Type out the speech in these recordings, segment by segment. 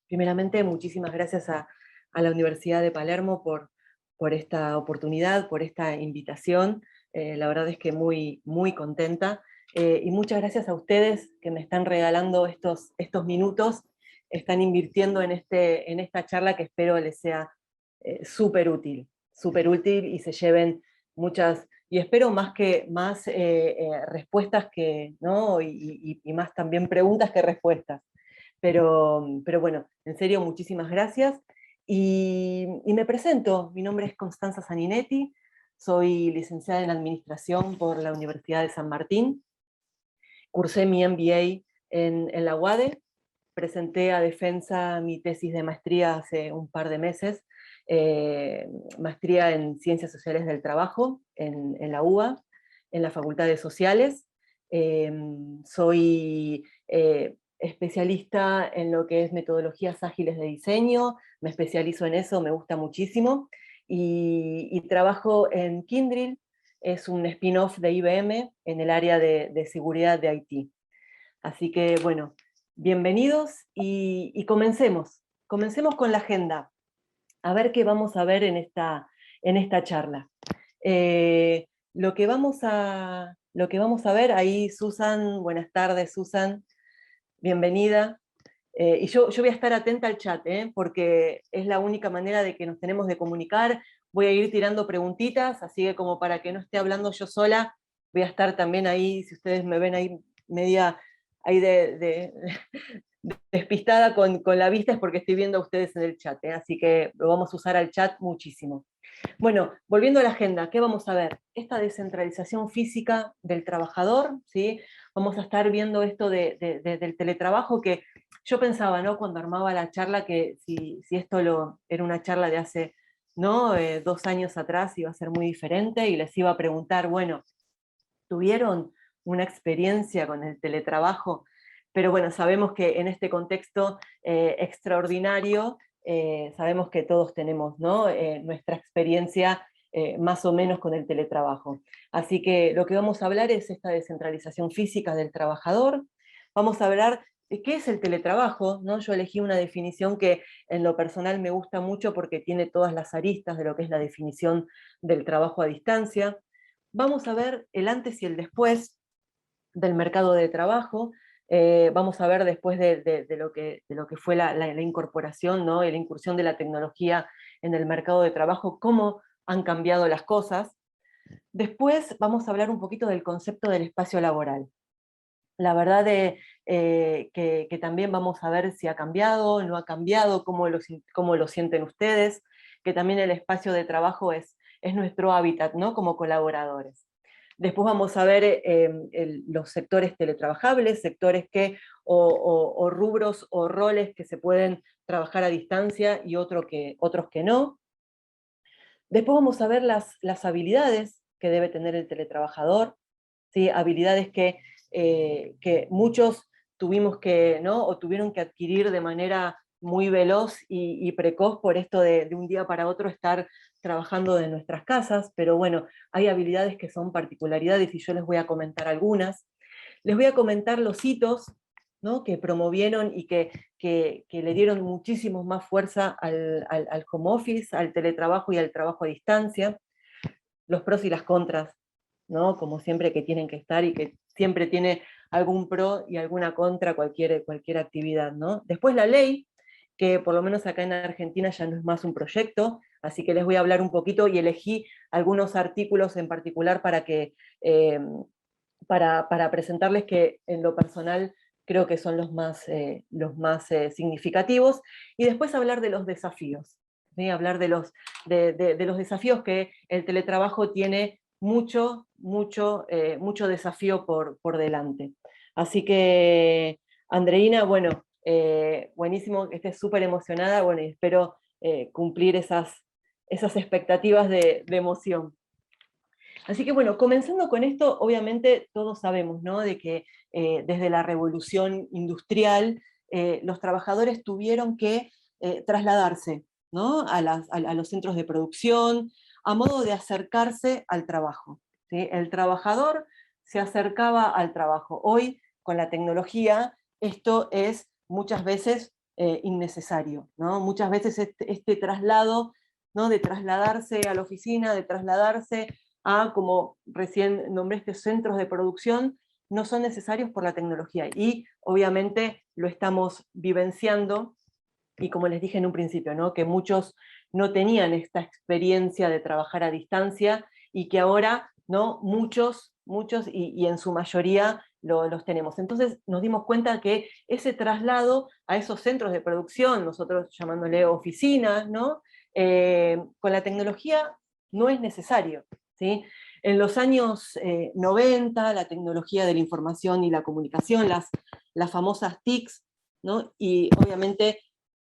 Primeramente, muchísimas gracias a la Universidad de Palermo por esta oportunidad, por esta invitación. La verdad es que muy contenta. Y muchas gracias a ustedes que me están regalando estos minutos, están invirtiendo en esta charla que espero les sea súper útil y se lleven muchas, y espero más respuestas que, ¿no? Y más también preguntas que respuestas. Pero bueno, en serio, muchísimas gracias. Y me presento, mi nombre es Constanza Saninetti, soy licenciada en Administración por la Universidad de San Martín, cursé mi MBA en la UADE, presenté a defensa mi tesis de maestría hace un par de meses, maestría en Ciencias Sociales del Trabajo en la UBA, en la Facultad de Sociales. Soy especialista en lo que es metodologías ágiles de diseño, me especializo en eso, me gusta muchísimo, y trabajo en Kyndryl, es un spin-off de IBM en el área de seguridad de IT. Así que, bueno, bienvenidos y comencemos. Comencemos con la agenda. A ver qué vamos a ver en esta charla. Lo que vamos a ver, ahí Susan, buenas tardes Susan, bienvenida. Y yo voy a estar atenta al chat, porque es la única manera de que nos tenemos de comunicar. Voy a ir tirando preguntitas, así que como para que no esté hablando yo sola, voy a estar también ahí, si ustedes me ven ahí media ahí despistada con la vista, es porque estoy viendo a ustedes en el chat, así que lo vamos a usar al chat muchísimo. Bueno, volviendo a la agenda, ¿qué vamos a ver? Esta descentralización física del trabajador, ¿sí? Vamos a estar viendo esto del teletrabajo, que yo pensaba, ¿no? Cuando armaba la charla, que si esto era una charla de hace, ¿no? 2 años atrás, iba a ser muy diferente, y les iba a preguntar, bueno, ¿tuvieron una experiencia con el teletrabajo? Pero bueno, sabemos que en este contexto extraordinario, sabemos que todos tenemos, ¿no? Nuestra experiencia más o menos con el teletrabajo. Así que lo que vamos a hablar es esta descentralización física del trabajador. Vamos a hablar de qué es el teletrabajo, ¿no? Yo elegí una definición que en lo personal me gusta mucho porque tiene todas las aristas de lo que es la definición del trabajo a distancia. Vamos a ver el antes y el después del mercado de trabajo. Vamos a ver después de lo que fue la incorporación, ¿no? Y la incursión de la tecnología en el mercado de trabajo, cómo han cambiado las cosas. Después vamos a hablar un poquito del concepto del espacio laboral. La verdad que también vamos a ver si ha cambiado, no ha cambiado, cómo lo sienten ustedes, que también el espacio de trabajo es nuestro hábitat, ¿no? Como colaboradores. Después vamos a ver los sectores teletrabajables, sectores o rubros o roles que se pueden trabajar a distancia y otros que no. Después vamos a ver las habilidades que debe tener el teletrabajador, ¿sí? Habilidades que muchos tuvimos que, ¿no? O tuvieron que adquirir de manera muy veloz y precoz por esto de un día para otro estar trabajando de nuestras casas, pero bueno, hay habilidades que son particularidades y yo les voy a comentar algunas. Les voy a comentar los hitos, ¿no? Que promovieron y que le dieron muchísimo más fuerza al home office, al teletrabajo y al trabajo a distancia, los pros y las contras, ¿no? Como siempre que tienen que estar y que siempre tiene algún pro y alguna contra cualquier actividad, ¿no? Después la ley, que por lo menos acá en Argentina ya no es más un proyecto, así que les voy a hablar un poquito y elegí algunos artículos en particular eh, para presentarles que en lo personal creo que son los más significativos, y después hablar de los desafíos, ¿sí? Hablar de los desafíos que el teletrabajo tiene mucho desafío por delante. Así que, Andreina, bueno, buenísimo que estés súper emocionada, bueno, y espero cumplir esas expectativas de emoción. Así que bueno, comenzando con esto, obviamente todos sabemos, ¿no? De que desde la revolución industrial los trabajadores tuvieron que trasladarse, ¿no? A los centros de producción, a modo de acercarse al trabajo, ¿sí? El trabajador se acercaba al trabajo. Hoy, con la tecnología, esto es muchas veces innecesario, ¿no? Muchas veces este traslado, ¿no? De trasladarse a la oficina, de trasladarse a, como recién nombré, estos centros de producción, no son necesarios por la tecnología. Y obviamente lo estamos vivenciando, y como les dije en un principio, ¿no? Que muchos no tenían esta experiencia de trabajar a distancia, y que ahora, ¿no? Muchos, y en su mayoría los tenemos. Entonces nos dimos cuenta que ese traslado a esos centros de producción, nosotros llamándole oficinas, ¿no? Con la tecnología no es necesario, ¿sí? En los años 90, la tecnología de la información y la comunicación, las famosas TICs, ¿no? Y obviamente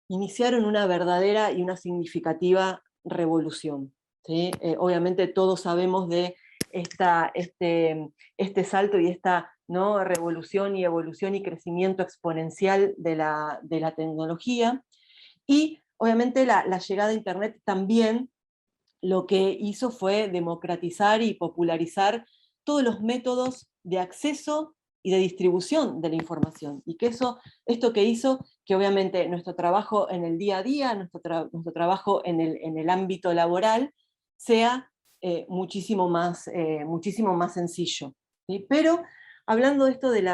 iniciaron una verdadera y una significativa revolución, ¿sí? Obviamente todos sabemos de este salto y esta, ¿no? Revolución y evolución y crecimiento exponencial de la tecnología, y obviamente la llegada a Internet también lo que hizo fue democratizar y popularizar todos los métodos de acceso y de distribución de la información. Y que esto que hizo que obviamente nuestro trabajo en el día a día, nuestro trabajo en el ámbito laboral, sea muchísimo más sencillo, ¿sí? Pero hablando de esto del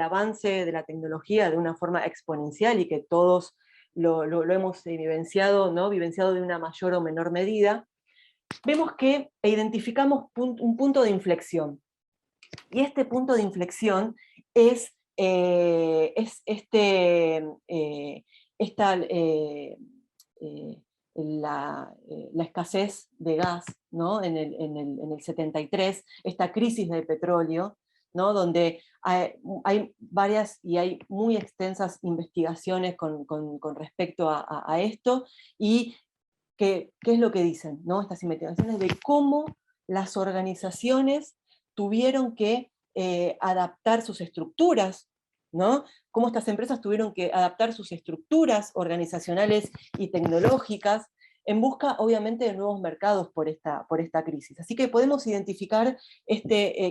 avance de la tecnología de una forma exponencial, y que todos lo hemos vivenciado, ¿no? Vivenciado de una mayor o menor medida, vemos que identificamos un punto de inflexión. Y este punto de inflexión es la escasez de gas, ¿no? En el 73, esta crisis del petróleo, ¿no? Donde hay varias y hay muy extensas investigaciones con respecto a esto, y qué es lo que dicen, ¿no? Estas investigaciones de cómo las organizaciones tuvieron que adaptar sus estructuras, ¿no? Cómo estas empresas tuvieron que adaptar sus estructuras organizacionales y tecnológicas en busca, obviamente, de nuevos mercados por esta crisis. Así que podemos identificar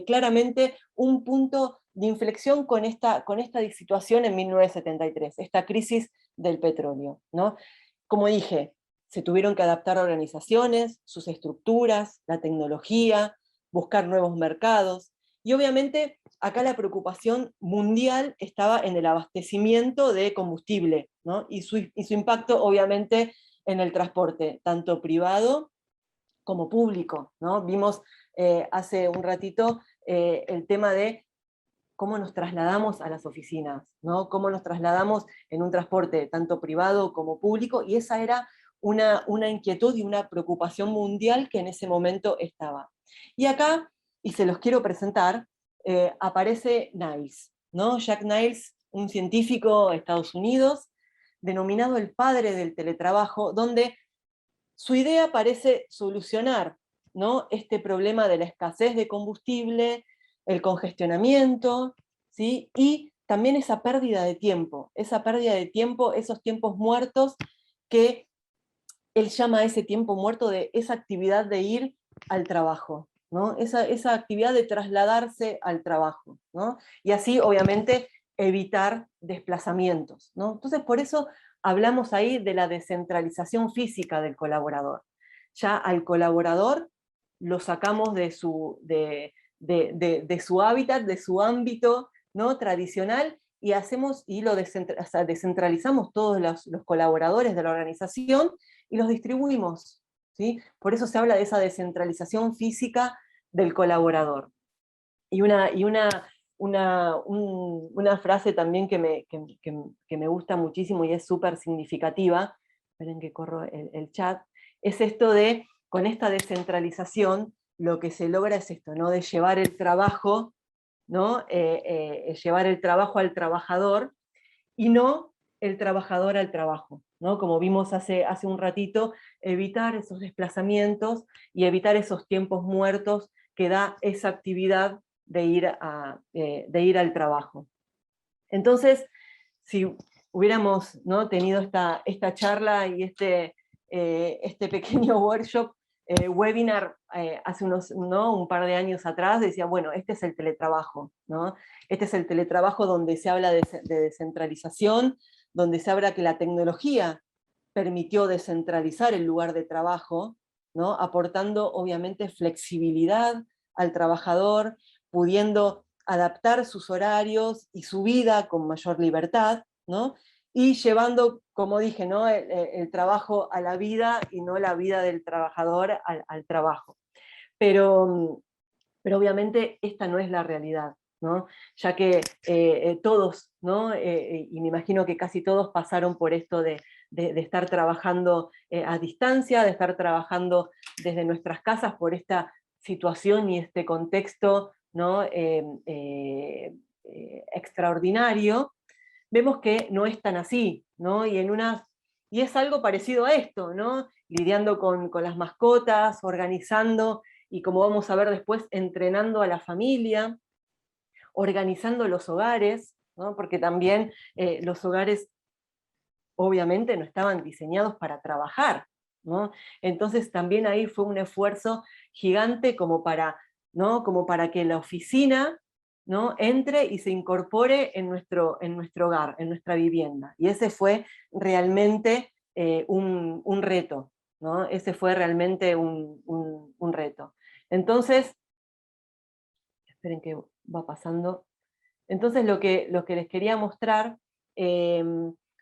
claramente un punto de inflexión con esta situación en 1973, esta crisis del petróleo, ¿no? Como dije, se tuvieron que adaptar a organizaciones, sus estructuras, la tecnología, buscar nuevos mercados, y obviamente acá la preocupación mundial estaba en el abastecimiento de combustible, ¿no? Y su impacto obviamente en el transporte, tanto privado como público, ¿no? Vimos hace un ratito el tema de cómo nos trasladamos a las oficinas, ¿no? Cómo nos trasladamos en un transporte tanto privado como público, y esa era una inquietud y una preocupación mundial que en ese momento estaba. Y acá, y se los quiero presentar, aparece Niles, ¿no? Jack Niles, un científico de Estados Unidos, denominado el padre del teletrabajo, donde su idea parece solucionar, ¿no? Este problema de la escasez de combustible, el congestionamiento, ¿sí? Y también esa pérdida de tiempo, esos tiempos muertos, que él llama a ese tiempo muerto de esa actividad de ir al trabajo, ¿no? Esa actividad de trasladarse al trabajo, ¿no? Y así, obviamente, evitar desplazamientos, ¿no? Entonces, por eso hablamos ahí de la descentralización física del colaborador. Ya al colaborador lo sacamos de su hábitat, de su ámbito, ¿no? Tradicional, y descentralizamos todos los colaboradores de la organización y los distribuimos, ¿sí? Por eso se habla de esa descentralización física del colaborador. Y una frase también que me gusta muchísimo y es súper significativa, esperen que corro el chat, es esto de, con esta descentralización, lo que se logra es esto, ¿no? De llevar el trabajo, ¿no? Llevar el trabajo al trabajador, y no el trabajador al trabajo, ¿no? Como vimos hace un ratito, evitar esos desplazamientos y evitar esos tiempos muertos que da esa actividad de ir al trabajo. Entonces, si hubiéramos, ¿no? tenido esta charla y este pequeño workshop, webinar hace un par de años atrás, decía, bueno, este es el teletrabajo, ¿no? Este es el teletrabajo donde se habla de descentralización, donde se habla que la tecnología permitió descentralizar el lugar de trabajo, ¿no? Aportando obviamente flexibilidad al trabajador, pudiendo adaptar sus horarios y su vida con mayor libertad, ¿no? Y llevando, como dije, ¿no? el trabajo a la vida y no la vida del trabajador al trabajo. Pero, pero obviamente esta no es la realidad, ¿no? Ya que todos, ¿no? Y me imagino que casi todos pasaron por esto de estar trabajando a distancia, de estar trabajando desde nuestras casas por esta situación y este contexto, ¿no? Extraordinario. Vemos que no es tan así, ¿no? Y es algo parecido a esto, ¿no? Lidiando con las mascotas, organizando, y como vamos a ver después, entrenando a la familia, organizando los hogares, ¿no? Porque también los hogares obviamente no estaban diseñados para trabajar, ¿no? Entonces también ahí fue un esfuerzo gigante como para, ¿no? Como para que la oficina, ¿no? Entre y se incorpore en nuestro hogar, en nuestra vivienda. Y ese fue realmente un reto, ¿no? Ese fue realmente un reto. Entonces, esperen que va pasando. Entonces lo que les quería mostrar eh,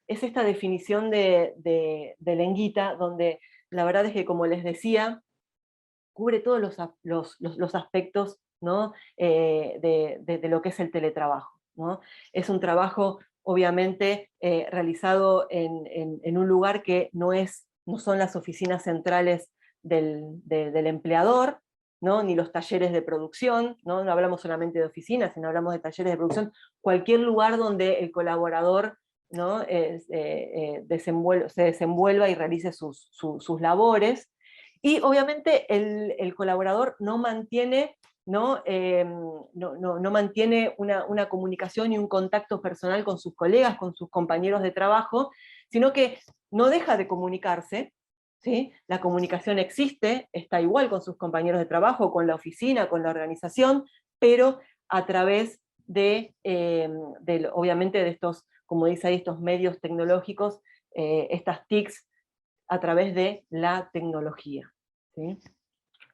es esta definición de Lenguita, donde la verdad es que, como les decía, cubre todos los aspectos, ¿no? De lo que es el teletrabajo, ¿no? Es un trabajo, obviamente, realizado en un lugar que no son las oficinas centrales del empleador, ¿no? Ni los talleres de producción, ¿no? No hablamos solamente de oficinas, sino hablamos de talleres de producción, cualquier lugar donde el colaborador, ¿no? Se desenvuelva y realice sus labores. Y obviamente el colaborador no mantiene, ¿no? No mantiene una comunicación y un contacto personal con sus colegas, con sus compañeros de trabajo, sino que no deja de comunicarse, ¿sí? La comunicación existe, está igual con sus compañeros de trabajo, con la oficina, con la organización, pero a través obviamente de estos, como dice ahí, estos medios tecnológicos, estas TICs, a través de la tecnología, ¿sí?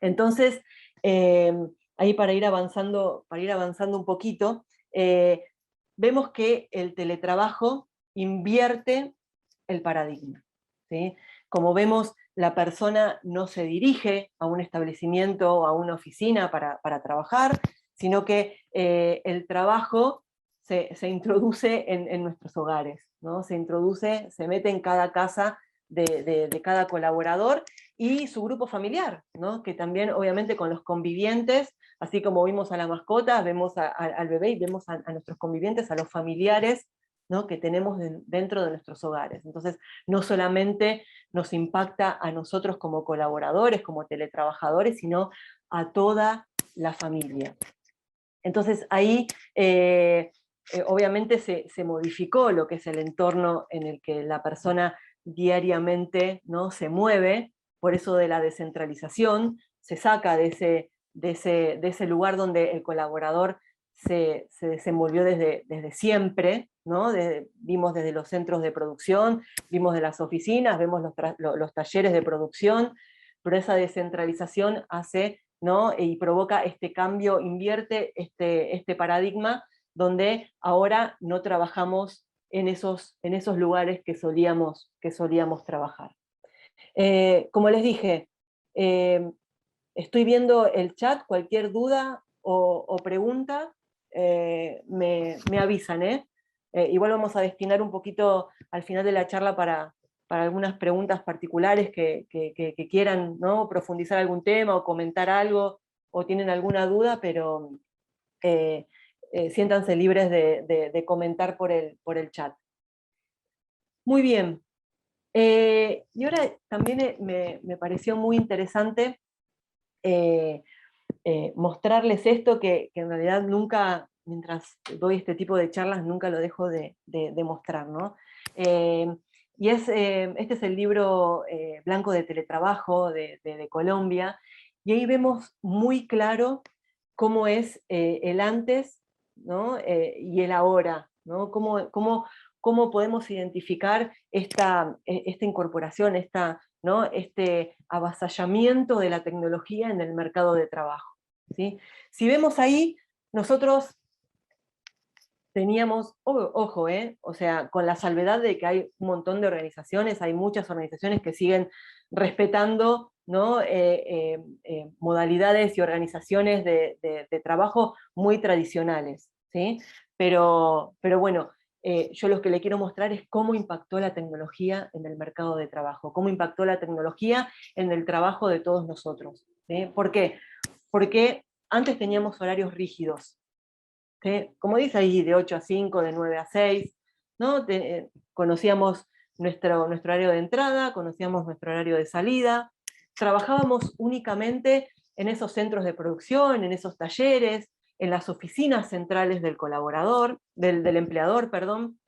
Entonces, eh, ahí para ir avanzando un poquito, vemos que el teletrabajo invierte el paradigma, ¿sí? Como vemos, la persona no se dirige a un establecimiento o a una oficina para trabajar, sino que el trabajo se introduce en nuestros hogares, ¿no? Se introduce, se mete en cada casa de cada colaborador y su grupo familiar, ¿no? Que también obviamente con los convivientes, así como vimos a la mascota, vemos al bebé y vemos a nuestros convivientes, a los familiares, ¿no? Que tenemos dentro de nuestros hogares. Entonces, no solamente nos impacta a nosotros como colaboradores, como teletrabajadores, sino a toda la familia. Entonces ahí obviamente se modificó lo que es el entorno en el que la persona diariamente, ¿no? Se mueve, por eso de la descentralización, se saca de ese lugar donde el colaborador se desenvolvió desde siempre, ¿no? Vimos desde los centros de producción, vimos de las oficinas, vemos los talleres de producción, pero esa descentralización hace, ¿no? Y provoca este cambio, invierte este paradigma donde ahora no trabajamos en esos lugares que solíamos trabajar. Como les dije, eh, estoy viendo el chat, cualquier duda o pregunta, me avisan, ¿eh? Igual vamos a destinar un poquito al final de la charla para algunas preguntas particulares que quieran, ¿no? Profundizar algún tema o comentar algo o tienen alguna duda, pero eh, siéntanse libres de comentar por el chat. Muy bien. Y ahora también me pareció muy interesante eh, mostrarles esto que en realidad nunca, mientras doy este tipo de charlas, nunca lo dejo de mostrar, ¿no? Eh, este es el libro blanco de teletrabajo de Colombia, y ahí vemos muy claro cómo es el antes, ¿no? Y el ahora, ¿no? cómo podemos identificar esta incorporación, ¿no? Este avasallamiento de la tecnología en el mercado de trabajo, ¿sí? Si vemos ahí, nosotros teníamos, ojo, o sea, con la salvedad de que hay un montón de organizaciones, hay muchas organizaciones que siguen respetando, ¿no? Modalidades y organizaciones de trabajo muy tradicionales, ¿sí? Pero bueno, yo lo que le quiero mostrar es cómo impactó la tecnología en el mercado de trabajo, cómo impactó la tecnología en el trabajo de todos nosotros, ¿sí? ¿Por qué? Porque antes teníamos horarios rígidos, ¿sí? Como dice ahí, de 8 a 5, de 9 a 6, ¿no? Conocíamos nuestro horario de entrada, conocíamos nuestro horario de salida, trabajábamos únicamente en esos centros de producción, en esos talleres, en las oficinas centrales del colaborador, del empleador, perdón,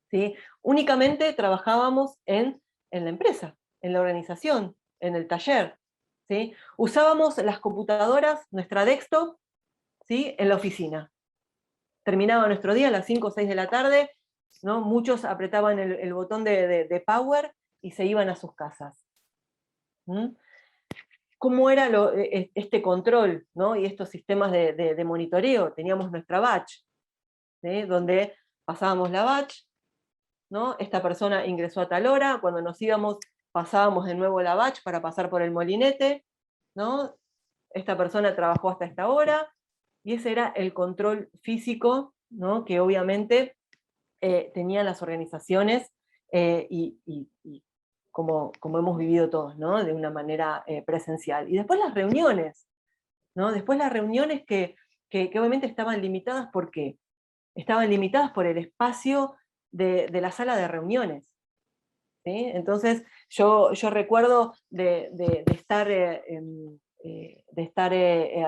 ¿sí? Únicamente trabajábamos en la empresa, en la organización, en el taller, ¿sí? Usábamos las computadoras, nuestra desktop, ¿sí? En la oficina. Terminaba nuestro día a las 5 o 6 de la tarde, ¿no? Muchos apretaban el botón de power y se iban a sus casas. ¿Mm? ¿Cómo era este control, ¿no? Y estos sistemas de monitoreo? Teníamos nuestra batch, ¿sí? Donde pasábamos la batch, ¿no? Esta persona ingresó a tal hora, cuando nos íbamos pasábamos de nuevo la batch para pasar por el molinete, ¿no? Esta persona trabajó hasta esta hora, y ese era el control físico, ¿no? Que obviamente tenían las organizaciones, y como hemos vivido todos, ¿no? De una manera presencial. Y después las reuniones, ¿no? Después las reuniones que obviamente estaban limitadas. ¿Por qué? Estaban limitadas por el espacio de la sala de reuniones, ¿sí? Entonces yo recuerdo de estar,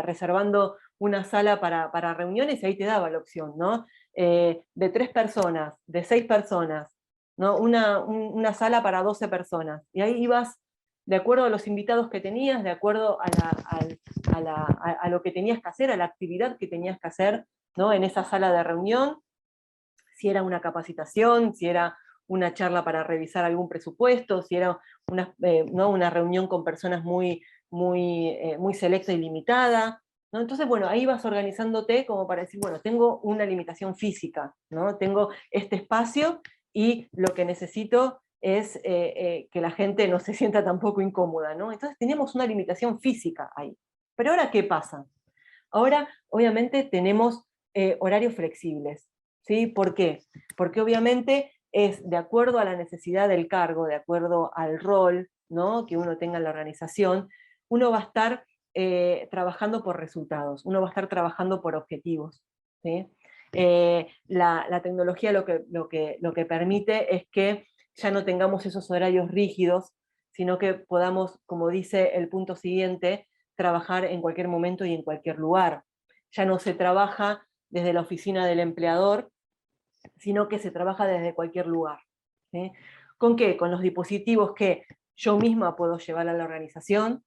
reservando una sala para reuniones, y ahí te daba la opción, ¿no? De 3 personas, de 6 personas, ¿no? Una sala para 12 personas. Y ahí ibas de acuerdo a los invitados que tenías, de acuerdo a lo que tenías que hacer, a la actividad que tenías que hacer, ¿no? En esa sala de reunión, si era una capacitación, si era una charla para revisar algún presupuesto, si era ¿no? Una reunión con personas muy selecta y limitada, ¿no? Entonces, bueno, ahí vas organizándote como para decir, bueno, tengo una limitación física, ¿no? Tengo este espacio, y lo que necesito es que la gente no se sienta tampoco incómoda, ¿no? Entonces teníamos una limitación física ahí. Pero ahora, ¿qué pasa? Ahora, obviamente, tenemos horarios flexibles, ¿sí? ¿Por qué? Porque obviamente es de acuerdo a la necesidad del cargo, de acuerdo al rol, ¿no? Que uno tenga en la organización, uno va a estar trabajando por resultados, uno va a estar trabajando por objetivos, ¿sí? La tecnología lo que permite es que ya no tengamos esos horarios rígidos, sino que podamos, como dice el punto siguiente, trabajar en cualquier momento y en cualquier lugar. Ya no se trabaja desde la oficina del empleador, sino que se trabaja desde cualquier lugar, ¿sí? ¿Con qué? Con los dispositivos que yo misma puedo llevar a la organización,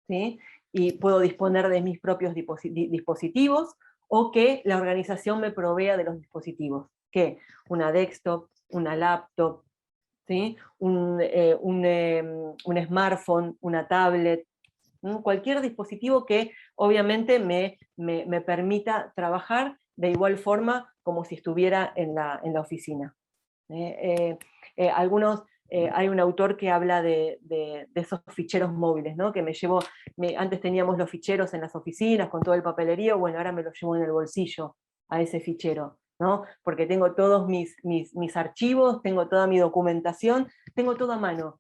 ¿sí? Y puedo disponer de mis propios dispositivos, o que la organización me provea de los dispositivos, que una desktop, una laptop, ¿sí? Un smartphone, una tablet, cualquier dispositivo que obviamente me permita trabajar de igual forma como si estuviera en la oficina. Hay un autor que habla de esos ficheros móviles, ¿no? Que antes teníamos los ficheros en las oficinas con todo el papelerío, bueno, ahora me los llevo en el bolsillo a ese fichero, ¿no? Porque tengo todos mis archivos, tengo toda mi documentación, tengo todo a mano,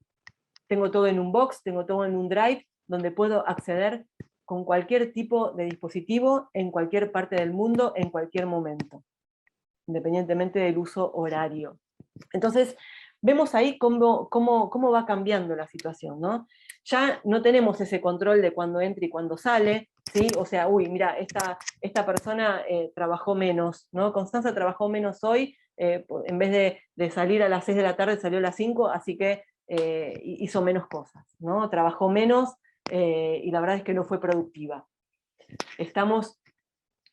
tengo todo en un box, tengo todo en un drive, donde puedo acceder con cualquier tipo de dispositivo, en cualquier parte del mundo, en cualquier momento, independientemente del uso horario. Entonces, vemos ahí cómo va cambiando la situación, ¿no? Ya no tenemos ese control de cuándo entra y cuándo sale, ¿sí? O sea, uy, mira, esta persona trabajó menos, ¿no? Constanza trabajó menos hoy, en vez de salir a las 6 de la tarde, salió a las 5, así que hizo menos cosas, ¿no? Trabajó menos, y la verdad es que no fue productiva. Estamos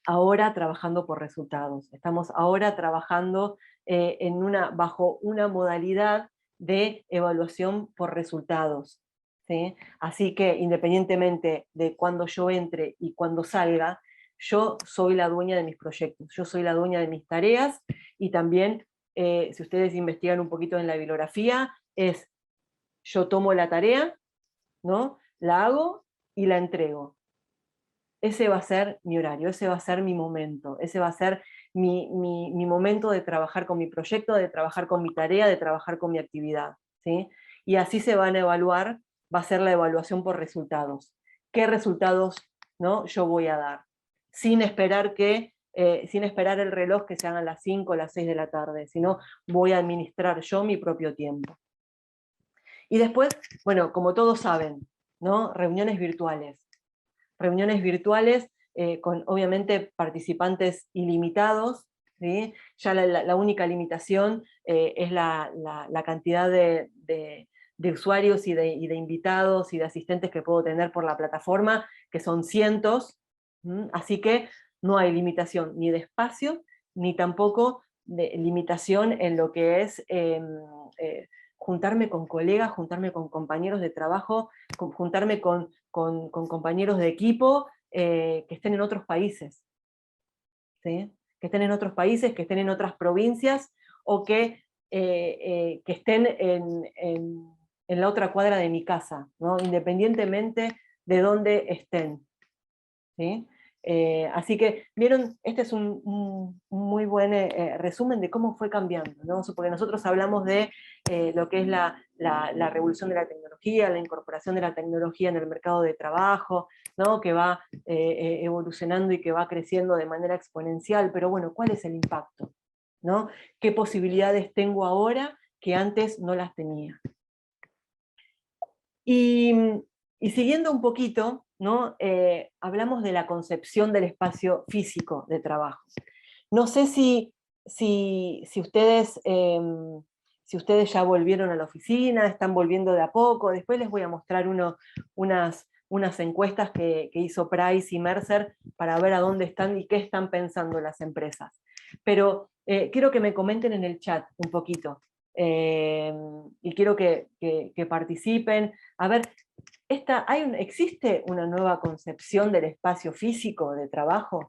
ahora trabajando por resultados, estamos ahora trabajando bajo una modalidad de evaluación por resultados, ¿sí? Así que independientemente de cuando yo entre y cuando salga, yo soy la dueña de mis proyectos, yo soy la dueña de mis tareas, y también, si ustedes investigan un poquito en la bibliografía, yo tomo la tarea, ¿no? La hago y la entrego. Ese va a ser mi horario, ese va a ser mi momento, ese va a ser mi momento de trabajar con mi proyecto, de trabajar con mi tarea, de trabajar con mi actividad, ¿sí? Y así se van a evaluar, va a ser la evaluación por resultados. ¿Qué resultados, no, yo voy a dar? Sin esperar el reloj que se hagan las 5 o las 6 de la tarde, sino voy a administrar yo mi propio tiempo. Y después, bueno, como todos saben, ¿no? Reuniones virtuales. Reuniones virtuales con obviamente participantes ilimitados, ¿sí? Ya la única limitación es la cantidad de usuarios y de invitados y de asistentes que puedo tener por la plataforma, que son cientos, así que no hay limitación ni de espacio, ni tampoco de limitación en lo que es juntarme con colegas, juntarme con compañeros de trabajo, juntarme con compañeros de equipo que estén en otros países, ¿sí? Que estén en otros países, que estén en otras provincias, o que estén en la otra cuadra de mi casa, ¿no? Independientemente de dónde estén, ¿sí? Así que, vieron, este es un muy buen resumen de cómo fue cambiando, ¿no? Porque nosotros hablamos de lo que es la revolución de la tecnología, la incorporación de la tecnología en el mercado de trabajo, ¿no? Que va evolucionando y que va creciendo de manera exponencial, pero bueno, ¿cuál es el impacto? ¿No? ¿Qué posibilidades tengo ahora que antes no las tenía? Y, y siguiendo un poquito, ¿no? Hablamos de la concepción del espacio físico de trabajo. No sé si ustedes ya volvieron a la oficina, están volviendo de a poco. Después les voy a mostrar unas encuestas que hizo Price y Mercer para ver a dónde están y qué están pensando las empresas. Pero quiero que me comenten en el chat un poquito. Y quiero que participen. A ver, ¿existe una nueva concepción del espacio físico de trabajo?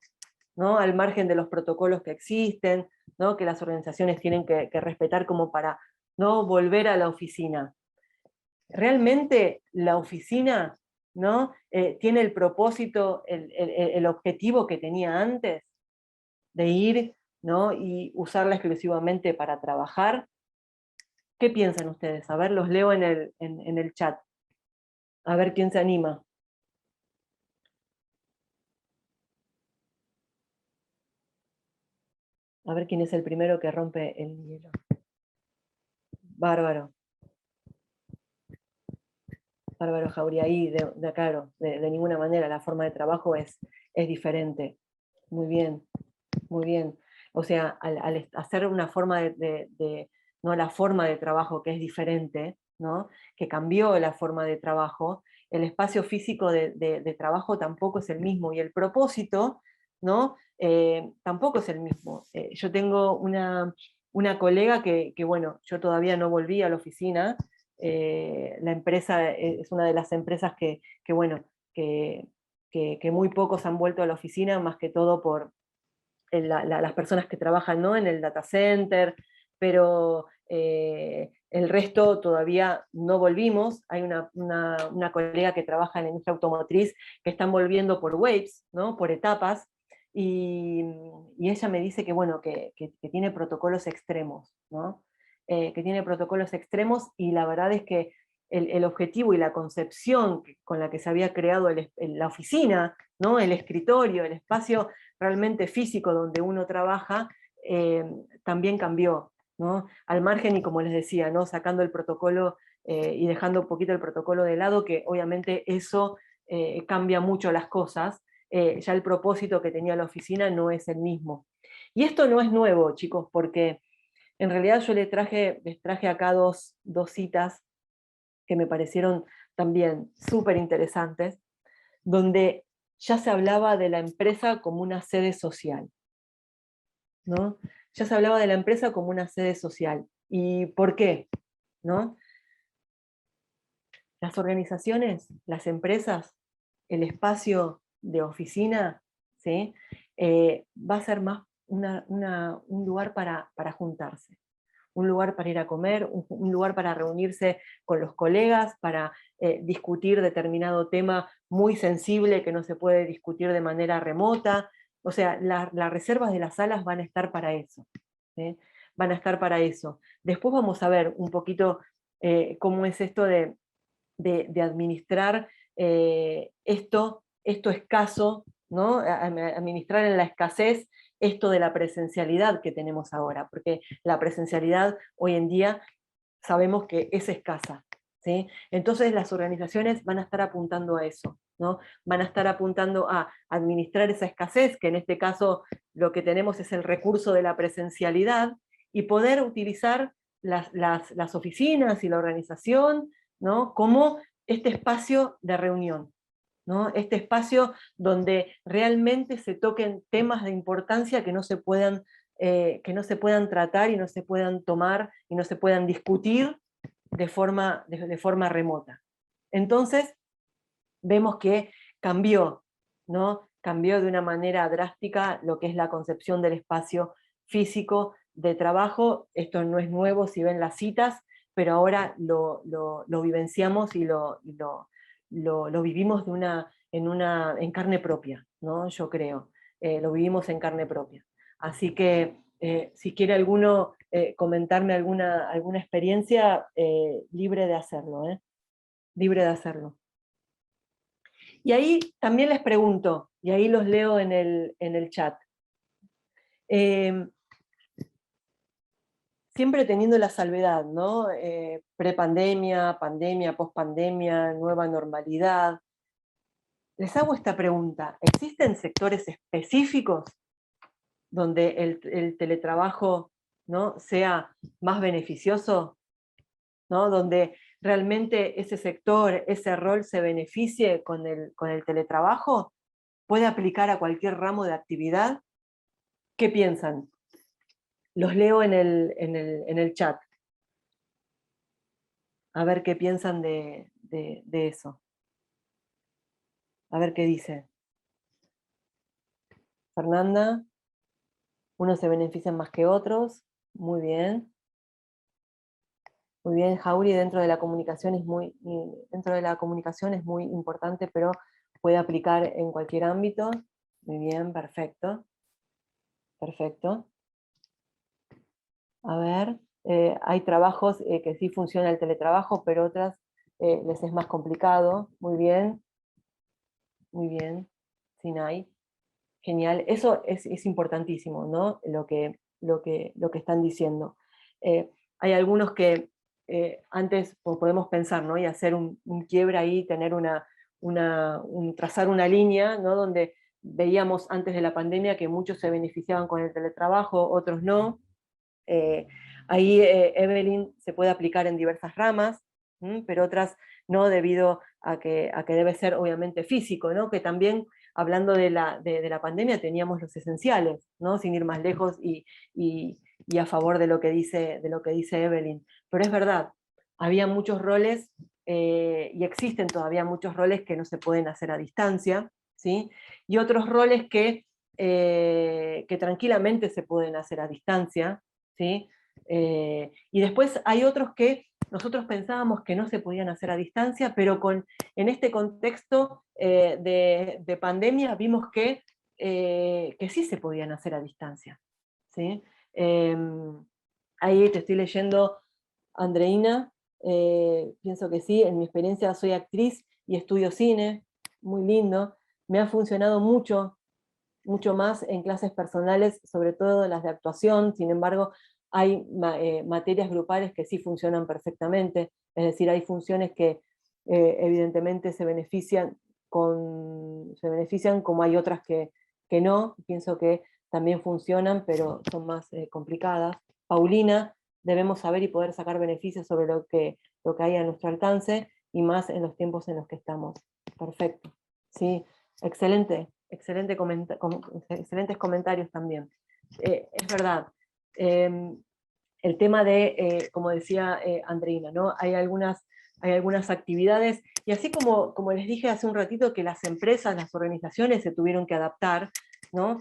¿No? Al margen de los protocolos que existen, ¿no? Que las organizaciones tienen que respetar como para no volver a la oficina. ¿Realmente la oficina, ¿no? Tiene el propósito, el objetivo que tenía antes de ir, ¿no? Y usarla exclusivamente para trabajar? ¿Qué piensan ustedes? A ver, los leo en el chat. A ver quién se anima. A ver quién es el primero que rompe el hielo. Bárbaro. Bárbaro Jauriaí, claro, de ninguna manera, la forma de trabajo es diferente. Muy bien, muy bien. O sea, al hacer una forma no la forma de trabajo que es diferente, ¿no? Que cambió la forma de trabajo, el espacio físico de trabajo tampoco es el mismo, y el propósito, ¿no? Tampoco es el mismo. Yo tengo una colega que, bueno, yo todavía no volví a la oficina. La empresa es una de las empresas bueno, que muy pocos han vuelto a la oficina, más que todo por las personas que trabajan, ¿no? En el data center, pero el resto todavía no volvimos. Hay una colega que trabaja en la industria automotriz que están volviendo por waves, ¿no? Por etapas, y ella me dice que, bueno, que tiene protocolos extremos, ¿no? Que tiene protocolos extremos, y la verdad es que el objetivo y la concepción con la que se había creado la oficina, ¿no? El escritorio, el espacio realmente físico donde uno trabaja, también cambió, ¿no? Al margen, y como les decía, ¿no? Sacando el protocolo y dejando un poquito el protocolo de lado, que obviamente eso cambia mucho las cosas. Ya el propósito que tenía la oficina no es el mismo. Y esto no es nuevo, chicos, porque en realidad yo les traje acá dos citas que me parecieron también súper interesantes, donde ya se hablaba de la empresa como una sede social, ¿no? ya se hablaba de la empresa como una sede social. ¿Y por qué? ¿No? Las organizaciones, las empresas, el espacio de oficina, ¿sí? Va a ser más un lugar para juntarse, un lugar para ir a comer, un lugar para reunirse con los colegas, para discutir determinado tema muy sensible que no se puede discutir de manera remota. O sea, las reservas de las salas van a estar para eso. ¿Sí? Van a estar para eso. Después vamos a ver un poquito cómo es esto de administrar esto escaso, ¿no? Administrar en la escasez esto de la presencialidad que tenemos ahora, porque la presencialidad hoy en día sabemos que es escasa. ¿Sí? Entonces las organizaciones van a estar apuntando a eso, ¿no? Van a estar apuntando a administrar esa escasez, que en este caso lo que tenemos es el recurso de la presencialidad, y poder utilizar las oficinas y la organización, ¿no? Como este espacio de reunión, ¿no? Este espacio donde realmente se toquen temas de importancia que no se puedan tratar y no se puedan tomar y no se puedan discutir de forma remota. Entonces, vemos que cambió, ¿no? Cambió de una manera drástica lo que es la concepción del espacio físico de trabajo. Esto no es nuevo si ven las citas, pero ahora lo vivenciamos y lo vivimos en carne propia, ¿no? Yo creo. Lo vivimos en carne propia. Así que si quiere alguno comentarme alguna experiencia, libre de hacerlo, libre de hacerlo. Y ahí también les pregunto, y ahí los leo en el chat. Siempre teniendo la salvedad, ¿no? Prepandemia, pandemia, pospandemia, nueva normalidad. Les hago esta pregunta: ¿existen sectores específicos donde el teletrabajo, ¿no? sea más beneficioso, ¿no? Donde realmente ese sector, ese rol se beneficie con el teletrabajo? ¿Puede aplicar a cualquier ramo de actividad? ¿Qué piensan? Los leo en el chat. A ver qué piensan de eso. A ver qué dice. Fernanda, unos se benefician más que otros. Muy bien. Muy bien, Jauri, dentro de la comunicación es muy importante, pero puede aplicar en cualquier ámbito. Muy bien, perfecto. Perfecto. A ver, hay trabajos que sí funciona el teletrabajo, pero otras les es más complicado. Muy bien, muy bien. Sinai. Genial. Eso es importantísimo, ¿no? Lo que están diciendo. Hay algunos que antes podemos pensar, ¿no? Y hacer un quiebre ahí, tener trazar una línea, ¿no? Donde veíamos antes de la pandemia que muchos se beneficiaban con el teletrabajo, otros no. Ahí Evelyn se puede aplicar en diversas ramas, pero otras no, debido a que debe ser obviamente físico, ¿no? Que también, hablando de la pandemia, teníamos los esenciales, ¿no? Sin ir más lejos y a favor de lo que dice Evelyn. Pero es verdad, había muchos roles y existen todavía muchos roles que no se pueden hacer a distancia, ¿sí? Y otros roles que tranquilamente se pueden hacer a distancia, ¿sí? Y después hay otros que nosotros pensábamos que no se podían hacer a distancia, pero en este contexto de pandemia vimos que sí se podían hacer a distancia, ¿sí? Ahí te estoy leyendo, Andreina, pienso que sí. En mi experiencia soy actriz y estudio cine, muy lindo, me ha funcionado mucho más en clases personales, sobre todo las de actuación. Sin embargo, hay materias grupales que sí funcionan perfectamente, es decir, hay funciones que evidentemente se benefician como hay otras que no. Pienso que también funcionan, pero son más complicadas. Paulina, debemos saber y poder sacar beneficios sobre lo que hay a nuestro alcance, y más en los tiempos en los que estamos. Perfecto. Sí, excelente, excelentes comentarios también. Es verdad, el tema de, como decía Andreina, ¿no? Hay algunas actividades, y así como les dije hace un ratito que las empresas, las organizaciones se tuvieron que adaptar, ¿no?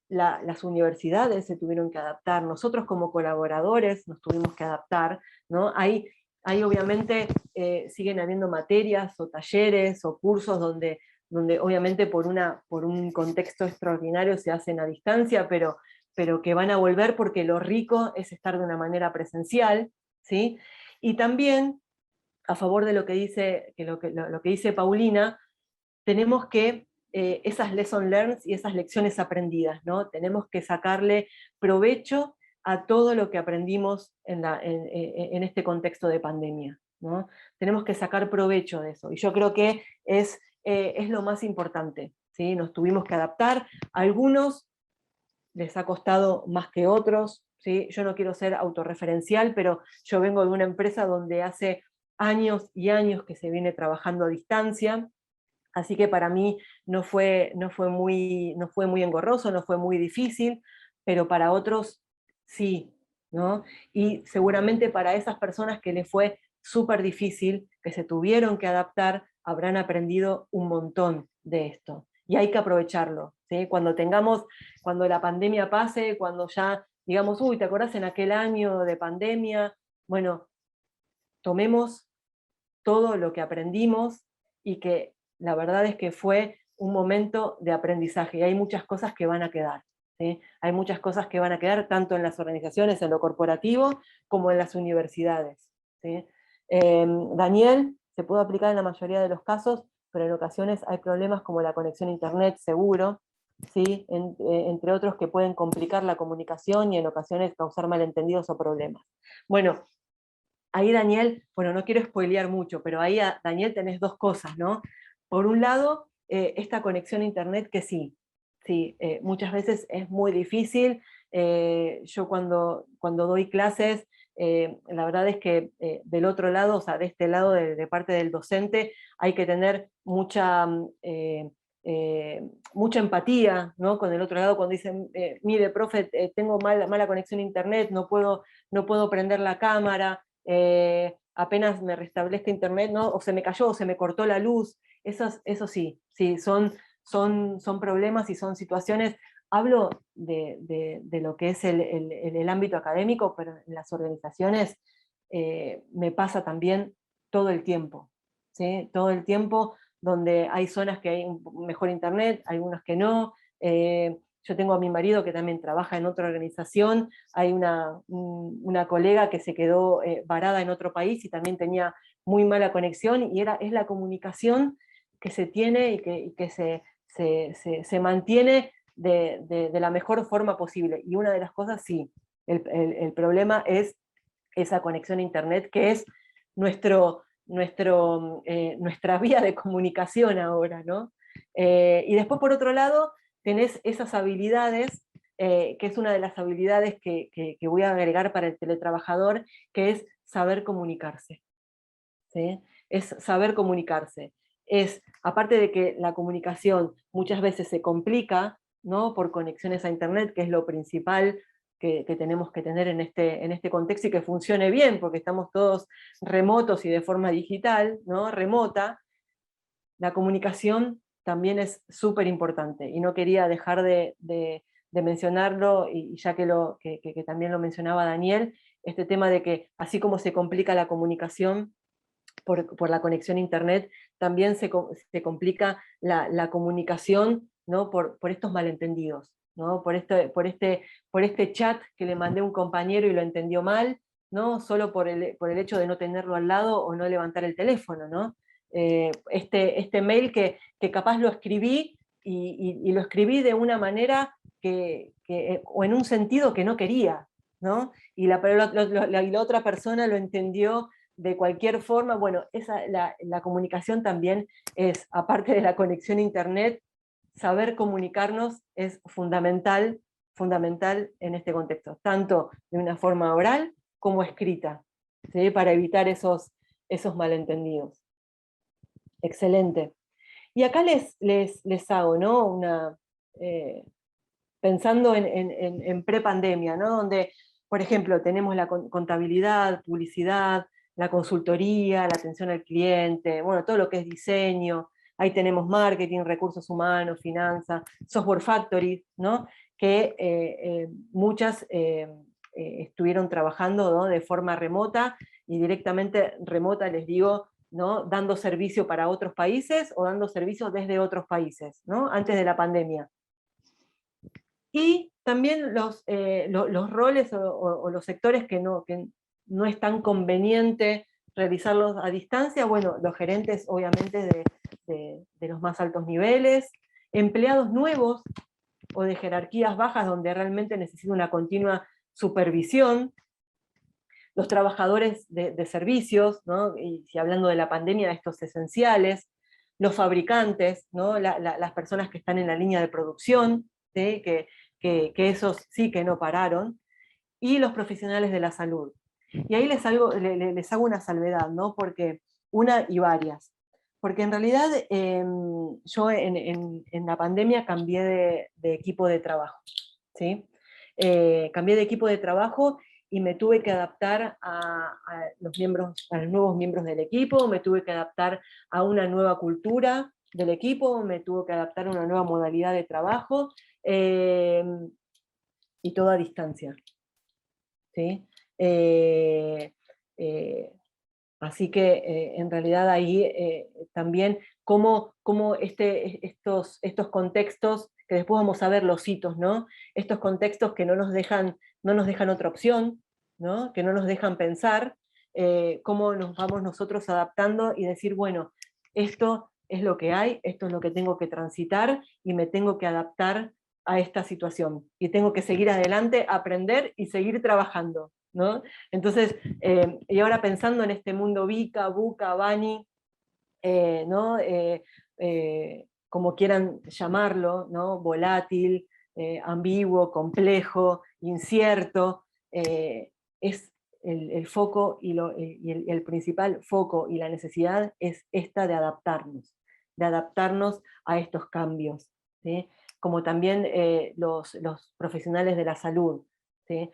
Las universidades se tuvieron que adaptar, nosotros como colaboradores nos tuvimos que adaptar, ¿no? Hay obviamente, siguen habiendo materias o talleres o cursos donde obviamente por un contexto extraordinario se hacen a distancia, pero que van a volver porque lo rico es estar de una manera presencial, ¿sí? Y también, a favor de lo que dice Paulina, tenemos que, esas lessons learned y esas lecciones aprendidas, ¿no? Tenemos que sacarle provecho a todo lo que aprendimos en este contexto de pandemia, ¿no? Tenemos que sacar provecho de eso, y yo creo que es lo más importante, ¿sí? Nos tuvimos que adaptar, algunos les ha costado más que otros, ¿sí? Yo no quiero ser autorreferencial, pero yo vengo de una empresa donde hace años y años que se viene trabajando a distancia, así que para mí no fue muy engorroso, no fue muy difícil, pero para otros sí, ¿no? Y seguramente para esas personas que les fue súper difícil, que se tuvieron que adaptar, habrán aprendido un montón de esto. Y hay que aprovecharlo, ¿sí? Cuando la pandemia pase, cuando ya digamos, uy, ¿te acordás en aquel año de pandemia? Bueno, tomemos todo lo que aprendimos y que la verdad es que fue un momento de aprendizaje y hay muchas cosas que van a quedar, ¿sí? Hay muchas cosas que van a quedar tanto en las organizaciones, en lo corporativo, como en las universidades, ¿sí? Daniel, se puede aplicar en la mayoría de los casos, pero en ocasiones hay problemas como la conexión a internet, seguro, ¿sí? Entre otros que pueden complicar la comunicación y en ocasiones causar malentendidos o problemas. Bueno, ahí Daniel, bueno, no quiero spoilear mucho, pero ahí Daniel tenés dos cosas, ¿no? Por un lado, esta conexión a internet que sí, muchas veces es muy difícil. Yo cuando doy clases, la verdad es que del otro lado, o sea, de este lado, de parte del docente, hay que tener mucha empatía, ¿no? Con el otro lado cuando dicen, mire, profe, tengo mala conexión a internet, no puedo prender la cámara, apenas me restablezca internet, ¿no? O se me cayó, o se me cortó la luz, eso sí, son problemas y son situaciones. Hablo de lo que es el ámbito académico, pero en las organizaciones me pasa también todo el tiempo, ¿sí? Todo el tiempo, donde hay zonas que hay un mejor internet, algunas que no. Yo tengo a mi marido que también trabaja en otra organización, hay una colega que se quedó varada en otro país y también tenía muy mala conexión, y es la comunicación que se tiene y que se mantiene de la mejor forma posible. Y una de las cosas, sí, el problema es esa conexión a internet, que es nuestra vía de comunicación ahora, ¿no? Y después, por otro lado, tenés esas habilidades, que es una de las habilidades que voy a agregar para el teletrabajador, que es saber comunicarse, ¿sí? Es saber comunicarse. Aparte de que la comunicación muchas veces se complica, ¿no? Por conexiones a internet, que es lo principal que tenemos que tener en este contexto, y que funcione bien, porque estamos todos remotos y de forma digital, ¿no? Remota. La comunicación también es súper importante, y no quería dejar de mencionarlo, y ya que también lo mencionaba Daniel, este tema de que así como se complica la comunicación por la conexión a internet, también se complica la comunicación, ¿no? por estos malentendidos, ¿no? por este chat que le mandé a un compañero y lo entendió mal, ¿no? Solo por el hecho de no tenerlo al lado o no levantar el teléfono, ¿no? Este mail que capaz lo escribí, y lo escribí de una manera o en un sentido que no quería, ¿no? Y la otra persona lo entendió de cualquier forma. Bueno, la comunicación también es, aparte de la conexión a internet, saber comunicarnos es fundamental en este contexto, tanto de una forma oral como escrita, ¿sí? Para evitar esos malentendidos. Excelente. Y acá les hago, ¿no? pensando en prepandemia, ¿no? Donde, por ejemplo, tenemos la contabilidad, publicidad, la consultoría, la atención al cliente, bueno, todo lo que es diseño, ahí tenemos marketing, recursos humanos, finanzas, software factories, ¿no? Que muchas estuvieron trabajando, ¿no?, de forma remota, y directamente remota, les digo, ¿no?, dando servicio para otros países o dando servicio desde otros países, ¿no?, antes de la pandemia. Y también los roles o los sectores que no es tan conveniente realizarlos a distancia, bueno, los gerentes obviamente de los más altos niveles, empleados nuevos o de jerarquías bajas donde realmente necesita una continua supervisión, los trabajadores de servicios, ¿no?, y si hablando de la pandemia, de estos esenciales, los fabricantes, ¿no?, las personas que están en la línea de producción, ¿sí?, que esos sí que no pararon, y los profesionales de la salud. Y ahí les hago una salvedad, ¿no?, porque una y varias. Porque en realidad yo en la pandemia cambié de equipo de trabajo, ¿sí? Cambié de equipo de trabajo y me tuve que adaptar a los nuevos miembros del equipo, me tuve que adaptar a una nueva cultura del equipo, me tuve que adaptar a una nueva modalidad de trabajo, y todo a distancia, ¿sí? Eh, eh, Así que en realidad ahí también cómo estos contextos, que después vamos a ver los hitos, ¿no? Estos contextos que no nos dejan otra opción, ¿no?, que no nos dejan pensar, cómo nos vamos nosotros adaptando y decir, bueno, esto es lo que hay, esto es lo que tengo que transitar y me tengo que adaptar a esta situación. Y tengo que seguir adelante, aprender y seguir trabajando, ¿no? Entonces, y ahora pensando en este mundo VICA, VUCA, BANI, ¿no? Como quieran llamarlo, ¿no?, volátil, ambiguo, complejo, incierto, es el foco y el principal foco y la necesidad es esta de adaptarnos a estos cambios, ¿sí? Como también los profesionales de la salud, ¿sí?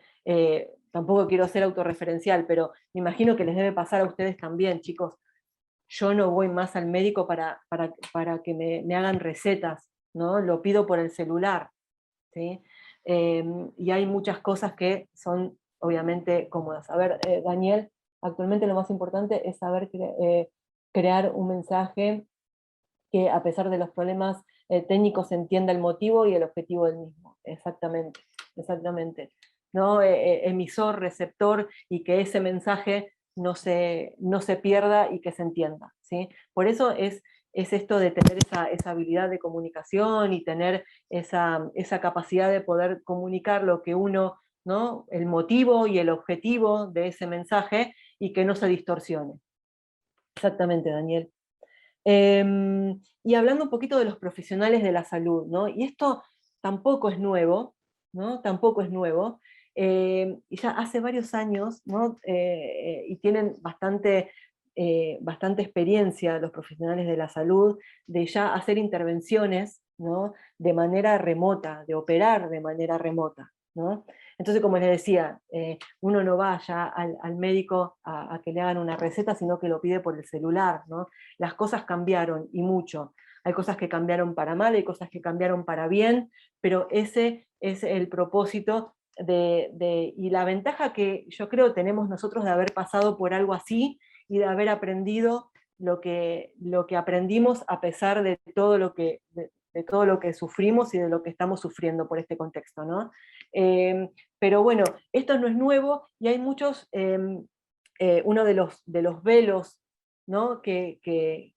Tampoco quiero ser autorreferencial, pero me imagino que les debe pasar a ustedes también, chicos. Yo no voy más al médico para que me hagan recetas, ¿no? Lo pido por el celular, ¿sí? Y hay muchas cosas que son obviamente cómodas. A ver, Daniel, actualmente lo más importante es saber crear un mensaje que a pesar de los problemas técnicos se entienda el motivo y el objetivo del mismo. Exactamente, exactamente. ¿No? Emisor, receptor, y que ese mensaje no se pierda y que se entienda, ¿sí? Por eso es esto de tener esa habilidad de comunicación y tener esa capacidad de poder comunicar lo que uno, ¿no?, el motivo y el objetivo de ese mensaje, y que no se distorsione. Exactamente, Daniel. Y hablando un poquito de los profesionales de la salud, ¿no? Y esto tampoco es nuevo, ¿no? Tampoco es nuevo. Y ya hace varios años, ¿no? Y tienen bastante experiencia los profesionales de la salud de ya hacer intervenciones, ¿no?, de manera remota, de operar de manera remota, ¿no? Entonces, como les decía, uno no va ya al médico a que le hagan una receta, sino que lo pide por el celular, ¿no? Las cosas cambiaron, y mucho. Hay cosas que cambiaron para mal, hay cosas que cambiaron para bien, pero ese es el propósito y la ventaja que yo creo tenemos nosotros de haber pasado por algo así y de haber aprendido lo que aprendimos a pesar de todo lo que sufrimos y de lo que estamos sufriendo por este contexto, ¿no? Pero bueno, esto no es nuevo y hay muchos, uno de los velos, ¿no?, que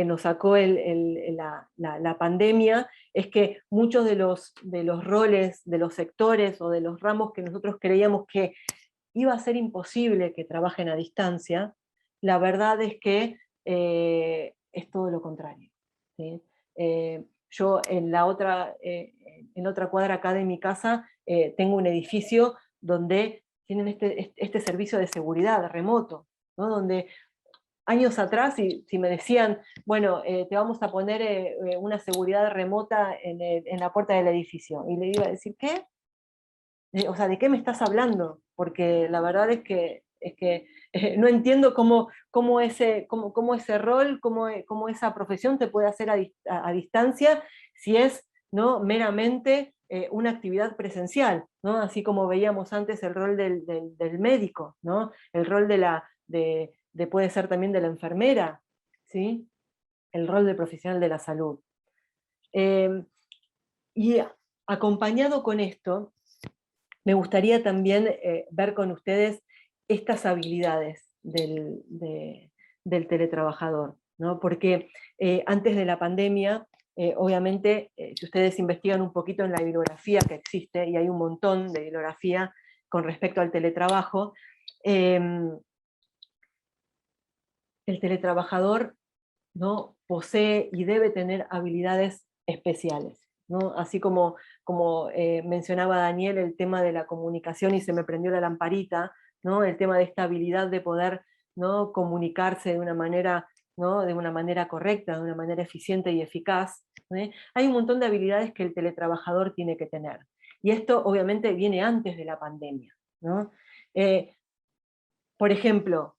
nos sacó la pandemia, es que muchos de los roles, de los sectores o de los ramos que nosotros creíamos que iba a ser imposible que trabajen a distancia, la verdad es que es todo lo contrario, ¿sí? Yo en la otra cuadra acá de mi casa tengo un edificio donde tienen este servicio de seguridad remoto, ¿no?, donde años atrás, si me decían, bueno, te vamos a poner una seguridad remota en la puerta del edificio, y le iba a decir, ¿qué? O sea, ¿de qué me estás hablando? Porque la verdad es que no entiendo cómo ese rol, cómo esa profesión te puede hacer a distancia si es, ¿no?, meramente una actividad presencial, ¿no? Así como veíamos antes el rol del médico, ¿no? El rol puede ser también de la enfermera, ¿sí? El rol del profesional de la salud. Y acompañado con esto, me gustaría también ver con ustedes estas habilidades del teletrabajador, ¿no? Porque antes de la pandemia, obviamente, si ustedes investigan un poquito en la bibliografía que existe, y hay un montón de bibliografía con respecto al teletrabajo, el teletrabajador, ¿no?, posee y debe tener habilidades especiales, ¿no? Así como mencionaba Daniel el tema de la comunicación y se me prendió la lamparita, ¿no?, el tema de esta habilidad de poder, ¿no?, comunicarse de una manera, ¿no?, de una manera correcta, de una manera eficiente y eficaz, ¿eh? Hay un montón de habilidades que el teletrabajador tiene que tener. Y esto obviamente viene antes de la pandemia, ¿no? Por ejemplo,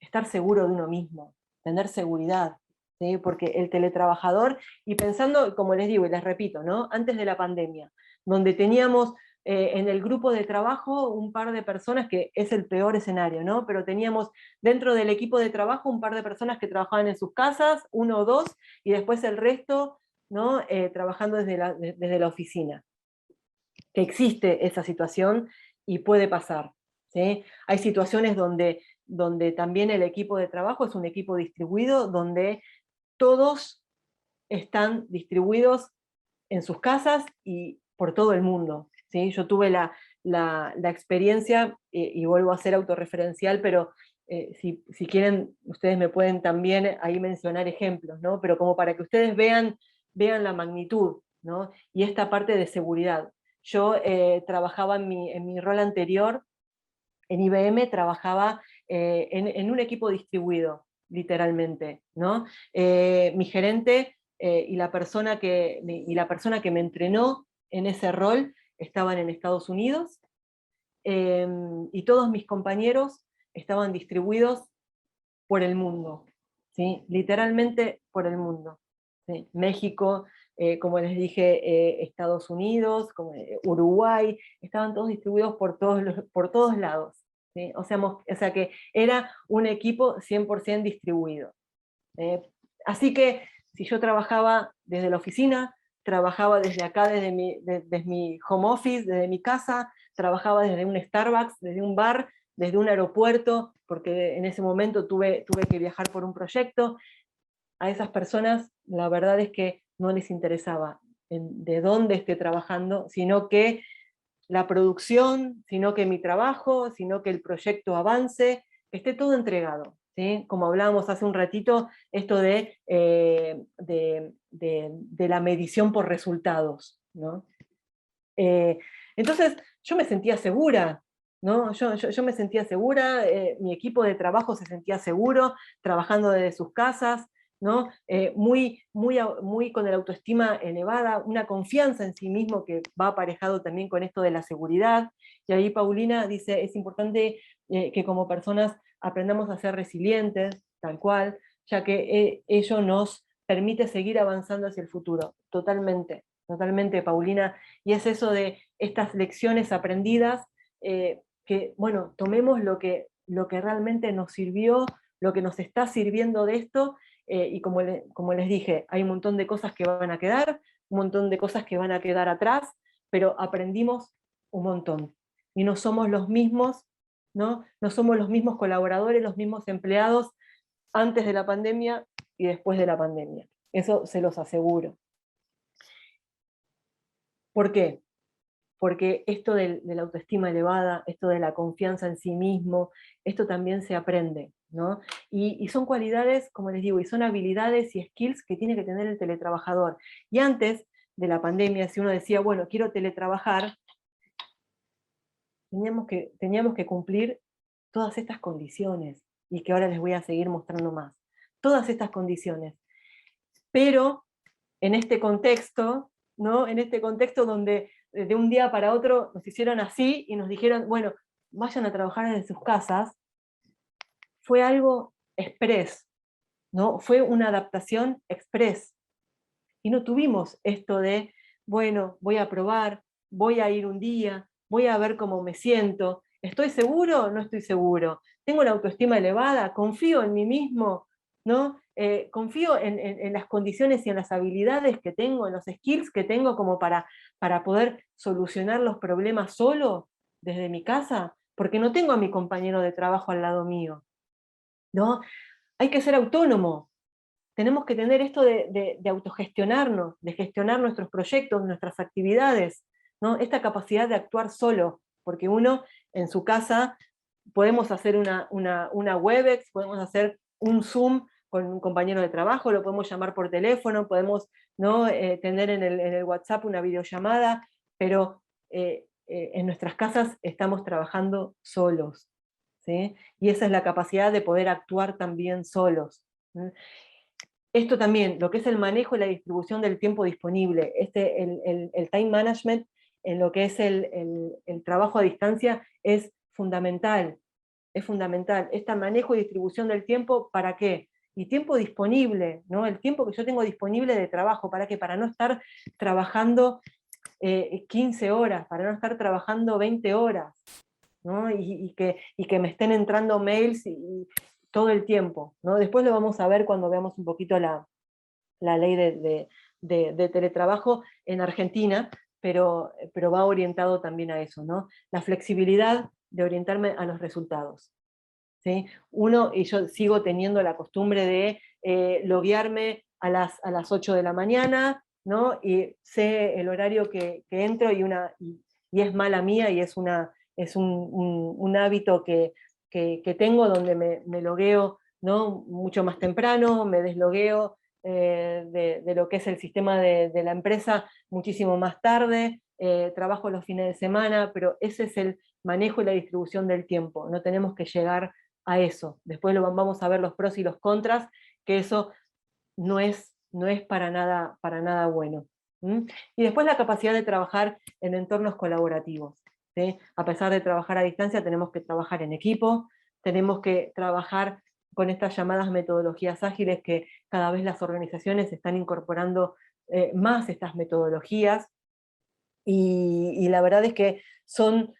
estar seguro de uno mismo, tener seguridad, ¿sí? Porque el teletrabajador, y pensando, como les digo y les repito, ¿no?, antes de la pandemia, donde teníamos en el grupo de trabajo un par de personas, que es el peor escenario, ¿no?, pero teníamos dentro del equipo de trabajo un par de personas que trabajaban en sus casas, uno o dos, y después el resto, ¿no?, trabajando desde la oficina. Que existe esa situación y puede pasar, ¿sí? Hay situaciones donde también el equipo de trabajo es un equipo distribuido, donde todos están distribuidos en sus casas y por todo el mundo, ¿sí? Yo tuve la experiencia, y vuelvo a ser autorreferencial, pero si quieren, ustedes me pueden también ahí mencionar ejemplos, ¿no? Pero como para que ustedes vean la magnitud, ¿no? Y esta parte de seguridad. Yo trabajaba en mi rol anterior, en IBM, trabajaba en un equipo distribuido, literalmente, ¿no? Mi gerente y la persona que me entrenó en ese rol estaban en Estados Unidos, y todos mis compañeros estaban distribuidos por el mundo, ¿sí? Literalmente por el mundo, ¿sí? México, como les dije, Estados Unidos, Uruguay, estaban todos distribuidos por todos lados, ¿sí? O sea que era un equipo 100% distribuido. Eh, Así que si yo trabajaba desde la oficina, trabajaba desde acá, desde mi home office, desde mi casa, trabajaba desde un Starbucks, desde un bar, desde un aeropuerto, porque en ese momento tuve que viajar por un proyecto. A esas personas la verdad es que no les interesaba de dónde esté trabajando, sino que la producción, sino que mi trabajo, sino que el proyecto avance, esté todo entregado, ¿sí? Como hablábamos hace un ratito, esto de la medición por resultados, ¿no? Eh, entonces, yo me sentía segura, ¿no? Yo me sentía segura, mi equipo de trabajo se sentía seguro, trabajando desde sus casas, ¿no? Muy con la autoestima elevada, una confianza en sí mismo que va aparejado también con esto de la seguridad. Y ahí Paulina dice, es importante que como personas aprendamos a ser resilientes, tal cual, ya que ello nos permite seguir avanzando hacia el futuro. Totalmente, totalmente, Paulina. Y es eso de estas lecciones aprendidas, que, bueno, tomemos lo que realmente nos sirvió, lo que nos está sirviendo de esto, y como les dije, hay un montón de cosas que van a quedar, un montón de cosas que van a quedar atrás, pero aprendimos un montón. Y no somos los mismos, ¿no? No somos los mismos colaboradores, los mismos empleados antes de la pandemia y después de la pandemia. Eso se los aseguro. ¿Por qué? Porque esto de la autoestima elevada, esto de la confianza en sí mismo, esto también se aprende, ¿no? Y son cualidades, como les digo, y son habilidades y skills que tiene que tener el teletrabajador. Y antes de la pandemia, si uno decía, bueno, quiero teletrabajar, teníamos que cumplir todas estas condiciones, y que ahora les voy a seguir mostrando más. Todas estas condiciones. Pero en este contexto, ¿no? En este contexto donde de un día para otro nos hicieron así y nos dijeron, bueno, vayan a trabajar desde sus casas, fue algo express, ¿no? Fue una adaptación express. Y no tuvimos esto de, bueno, voy a probar, voy a ir un día, voy a ver cómo me siento, ¿estoy seguro o no estoy seguro? ¿Tengo la autoestima elevada? ¿Confío en mí mismo? ¿No? ¿Confío en las condiciones y en las habilidades que tengo, en los skills que tengo como para poder solucionar los problemas solo desde mi casa? Porque no tengo a mi compañero de trabajo al lado mío, ¿no? Hay que ser autónomo, tenemos que tener esto de autogestionarnos, de gestionar nuestros proyectos, nuestras actividades, ¿no? Esta capacidad de actuar solo, porque uno en su casa podemos hacer una Webex, podemos hacer un Zoom con un compañero de trabajo, lo podemos llamar por teléfono, podemos, ¿no? Tener en el WhatsApp una videollamada, pero en nuestras casas estamos trabajando solos, ¿sí? Y esa es la capacidad de poder actuar también solos. ¿Sí? Esto también, lo que es el manejo y la distribución del tiempo disponible, el time management en lo que es el trabajo a distancia es fundamental, es fundamental. Este manejo y distribución del tiempo, ¿para qué? Y tiempo disponible, ¿no? El tiempo que yo tengo disponible de trabajo, ¿para qué? Para no estar trabajando 15 horas, para no estar trabajando 20 horas, ¿no? Y que me estén entrando mails y todo el tiempo, ¿no? Después lo vamos a ver cuando veamos un poquito la ley de teletrabajo en Argentina, pero va orientado también a eso, ¿no? La flexibilidad de orientarme a los resultados. ¿Sí? Y yo sigo teniendo la costumbre de loguearme a las 8 de la mañana, ¿no? Y sé el horario que entro y es mala mía y es un hábito que tengo donde me logueo, ¿no? Mucho más temprano, me deslogueo de lo que es el sistema de la empresa muchísimo más tarde, trabajo los fines de semana, pero ese es el manejo y la distribución del tiempo. No tenemos que llegar a eso. Después vamos a ver los pros y los contras, que eso no es para nada bueno. ¿Mm? Y después la capacidad de trabajar en entornos colaborativos. ¿Sí? A pesar de trabajar a distancia, tenemos que trabajar en equipo, tenemos que trabajar con estas llamadas metodologías ágiles que cada vez las organizaciones están incorporando más estas metodologías, y la verdad es que son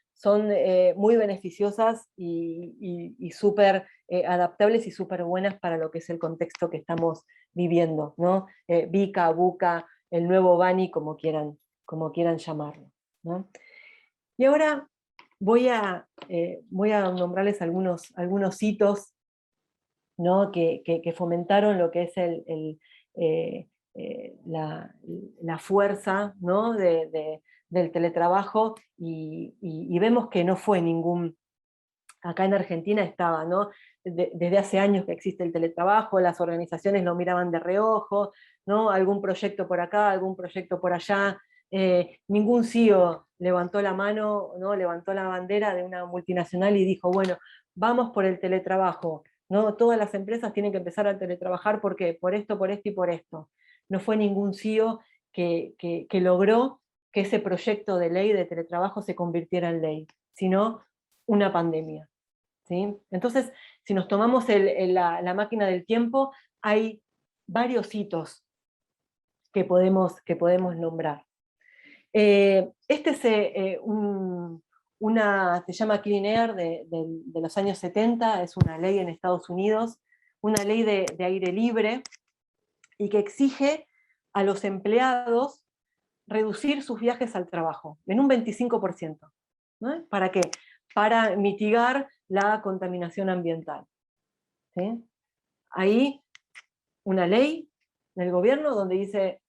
muy beneficiosas y súper adaptables y súper buenas para lo que es el contexto que estamos viviendo, ¿no? VICA, VUCA, el nuevo BANI, como quieran llamarlo, ¿no? Y ahora voy a nombrarles algunos hitos, ¿no? que fomentaron lo que es eh, la fuerza, ¿no? del teletrabajo, y vemos que no fue acá en Argentina estaba, ¿no? Desde hace años que existe el teletrabajo, las organizaciones lo miraban de reojo, ¿no? Algún proyecto por acá, algún proyecto por allá, ningún CEO levantó la mano, ¿no? Levantó la bandera de una multinacional y dijo, bueno, vamos por el teletrabajo, ¿no? Todas las empresas tienen que empezar a teletrabajar porque por esto y por esto. No fue ningún CEO que logró que ese proyecto de ley de teletrabajo se convirtiera en ley, sino una pandemia. ¿Sí? Entonces, si nos tomamos la máquina del tiempo, hay varios hitos que podemos nombrar. Este es se llama Clean Air de los años 70, es una ley en Estados Unidos, una ley de aire libre, y que exige a los empleados reducir sus viajes al trabajo en un 25%. ¿No? ¿Para qué? Para mitigar la contaminación ambiental. ¿Sí? Hay una ley del gobierno donde dice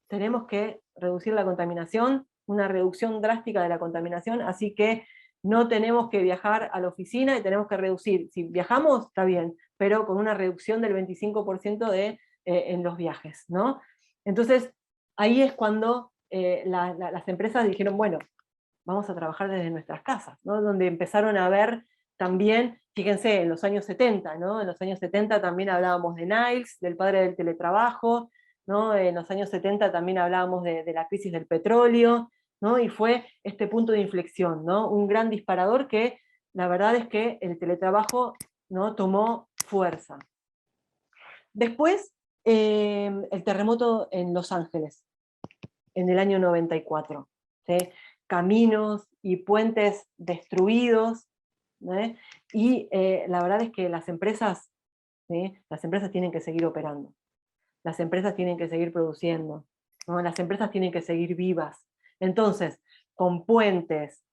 tenemos que reducir la contaminación, una reducción drástica de la contaminación, así que no tenemos que viajar a la oficina y tenemos que reducir. Si viajamos, está bien, pero con una reducción del 25% en los viajes, ¿no? Entonces, ahí es cuando las empresas dijeron, bueno, vamos a trabajar desde nuestras casas, ¿no? Donde empezaron a ver también, fíjense, en los años 70, ¿no? En los años 70 también hablábamos de Niles, del padre del teletrabajo, ¿no? En los años 70 también hablábamos de la crisis del petróleo, ¿no? Y fue este punto de inflexión, ¿no? Un gran disparador que la verdad es que el teletrabajo, ¿no?, tomó fuerza. Después, el terremoto en Los Ángeles, en el año 94. ¿Sí? Caminos y puentes destruidos, ¿sí? Y la verdad es que las empresas, ¿sí?, las empresas tienen que seguir operando, las empresas tienen que seguir produciendo, ¿no? Las empresas tienen que seguir vivas. Entonces, con puentes,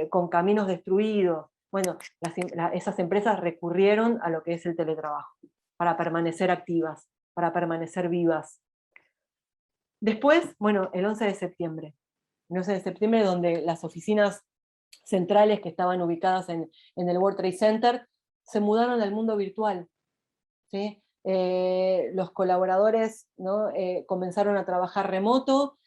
con caminos destruidos, bueno, esas empresas recurrieron a lo que es el teletrabajo, para permanecer activas, para permanecer vivas. Después, bueno, el 11 de septiembre. El 11 de septiembre, donde las oficinas centrales que estaban ubicadas en el World Trade Center se mudaron al mundo virtual, ¿sí? Los colaboradores, ¿no?, comenzaron a trabajar remoto,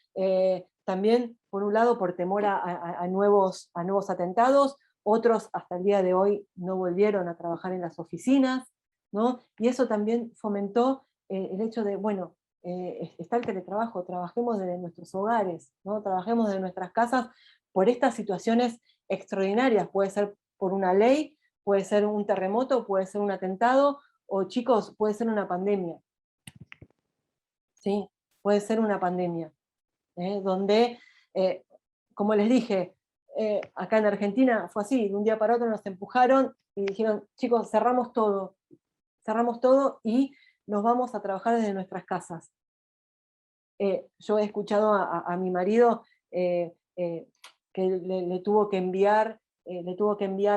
también, por un lado, por temor a nuevos atentados, otros hasta el día de hoy no volvieron a trabajar en las oficinas, ¿no? Y eso también fomentó el hecho de, bueno, está el teletrabajo, trabajemos desde nuestros hogares, ¿no? Trabajemos desde nuestras casas por estas situaciones extraordinarias, puede ser por una ley, puede ser un terremoto, puede ser un atentado, o chicos, puede ser una pandemia, ¿sí? Puede ser una pandemia, donde, eh, como les dije, acá en Argentina fue así, de un día para otro nos empujaron y dijeron, chicos, cerramos todo y nos vamos a trabajar desde nuestras casas. Yo he escuchado a mi marido que le tuvo que enviar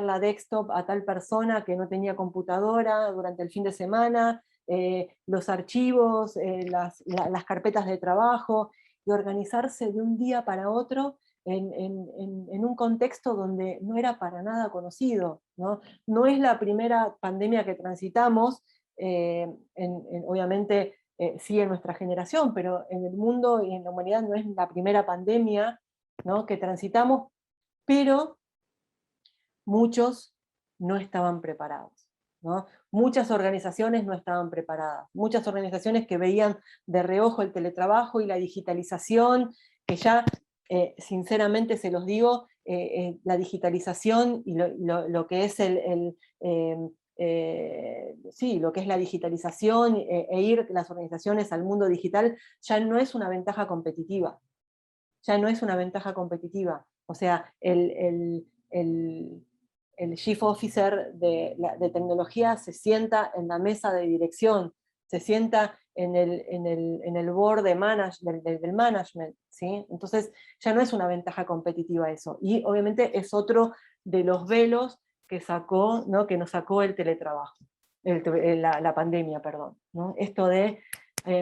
la desktop a tal persona que no tenía computadora durante el fin de semana, los archivos, las carpetas de trabajo, y organizarse de un día para otro en un contexto donde no era para nada conocido, ¿no? No es la primera pandemia que transitamos, obviamente sí en nuestra generación, pero en el mundo y en la humanidad no es la primera pandemia, ¿no?, que transitamos, pero muchos no estaban preparados, ¿no? Muchas organizaciones no estaban preparadas, muchas organizaciones que veían de reojo el teletrabajo y la digitalización, que ya, sinceramente se los digo, la digitalización y lo que es sí, lo que es la digitalización e ir las organizaciones al mundo digital ya no es una ventaja competitiva, ya no es una ventaja competitiva. O sea, el Chief Officer de tecnología se sienta en la mesa de dirección, se sienta en el board del management, ¿sí? Entonces ya no es una ventaja competitiva eso. Y obviamente es otro de los velos que sacó, ¿no?, que nos sacó el teletrabajo, la pandemia, perdón, ¿no? Esto de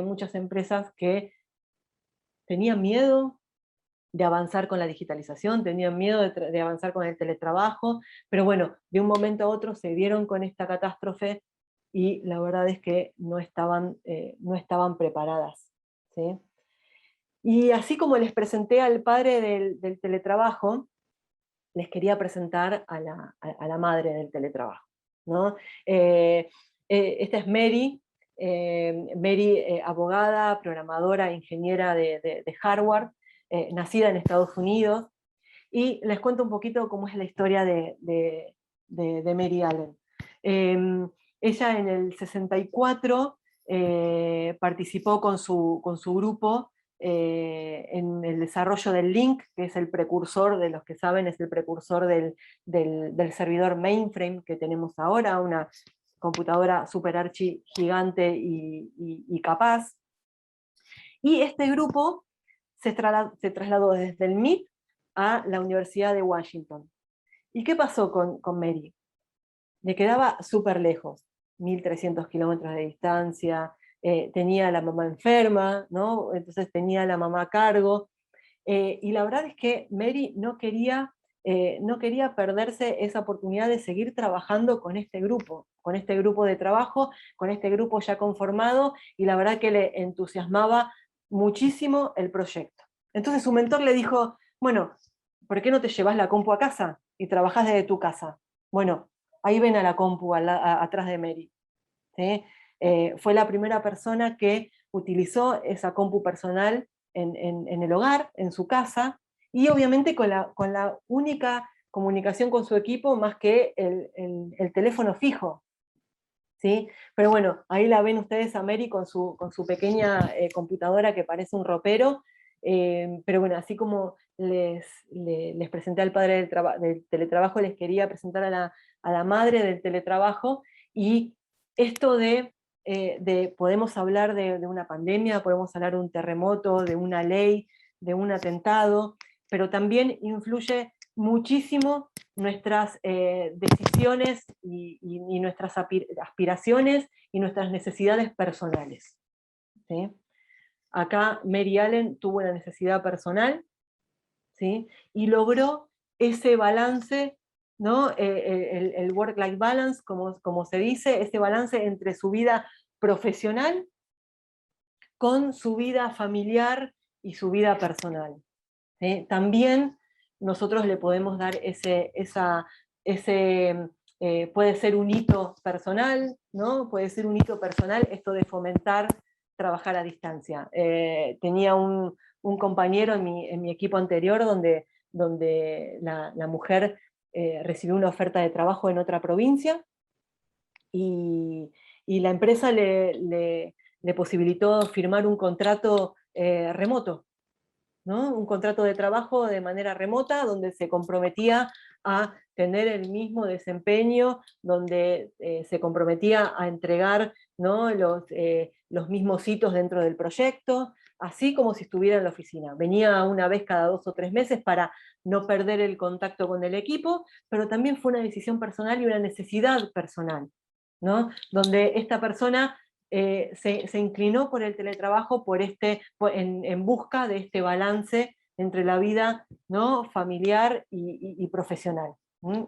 muchas empresas que tenían miedo de avanzar con la digitalización, tenían miedo de avanzar con el teletrabajo, pero bueno, de un momento a otro se vieron con esta catástrofe y la verdad es que no estaban preparadas, ¿sí? Y así como les presenté al padre del teletrabajo, les quería presentar a la madre del teletrabajo, ¿no? Esta es Mary, abogada, programadora, ingeniera de Harvard, nacida en Estados Unidos, y les cuento un poquito cómo es la historia de Mary Allen. Ella en el 64 participó con su grupo en el desarrollo del LINC, que es el precursor, de los que saben, es el precursor del servidor mainframe que tenemos ahora, una computadora super archi gigante y capaz. Y este grupo se trasladó desde el MIT a la Universidad de Washington. ¿Y qué pasó con Mary? Le quedaba súper lejos, 1.300 kilómetros de distancia, tenía a la mamá enferma, ¿no? Entonces tenía a la mamá a cargo, y la verdad es que Mary no quería perderse esa oportunidad de seguir trabajando con este grupo de trabajo, con este grupo ya conformado, y la verdad que le entusiasmaba muchísimo el proyecto. Entonces su mentor le dijo, bueno, ¿por qué no te llevas la compu a casa y trabajás desde tu casa? Bueno, ahí ven a la compu atrás de Mary. ¿Sí? Fue la primera persona que utilizó esa compu personal en el hogar, en su casa, y obviamente con la única comunicación con su equipo más que el teléfono fijo. ¿Sí? Pero bueno, ahí la ven ustedes a Mary con su pequeña computadora que parece un ropero, pero bueno, así como les presenté al padre del teletrabajo, les quería presentar a la madre del teletrabajo, y esto de podemos hablar de una pandemia, podemos hablar de un terremoto, de una ley, de un atentado, pero también influye muchísimo nuestras decisiones y nuestras aspiraciones y nuestras necesidades personales. ¿Sí? Acá Mary Allen tuvo una necesidad personal, ¿sí? Y logró ese balance, ¿no? El work-life balance, como se dice, ese balance entre su vida profesional con su vida familiar y su vida personal. ¿Sí? También nosotros le podemos dar puede ser un hito personal, ¿no? Puede ser un hito personal esto de fomentar trabajar a distancia. Tenía un compañero en mi equipo anterior donde la mujer recibió una oferta de trabajo en otra provincia, y, y la empresa le posibilitó firmar un contrato remoto, ¿no? Un contrato de trabajo de manera remota, donde se comprometía a tener el mismo desempeño, donde se comprometía a entregar, ¿no? Los mismos hitos dentro del proyecto, así como si estuviera en la oficina. Venía una vez cada 2 o 3 meses para no perder el contacto con el equipo, pero también fue una decisión personal y una necesidad personal, ¿no? Donde esta persona se inclinó por el teletrabajo en busca de este balance entre la vida, ¿no? familiar y profesional.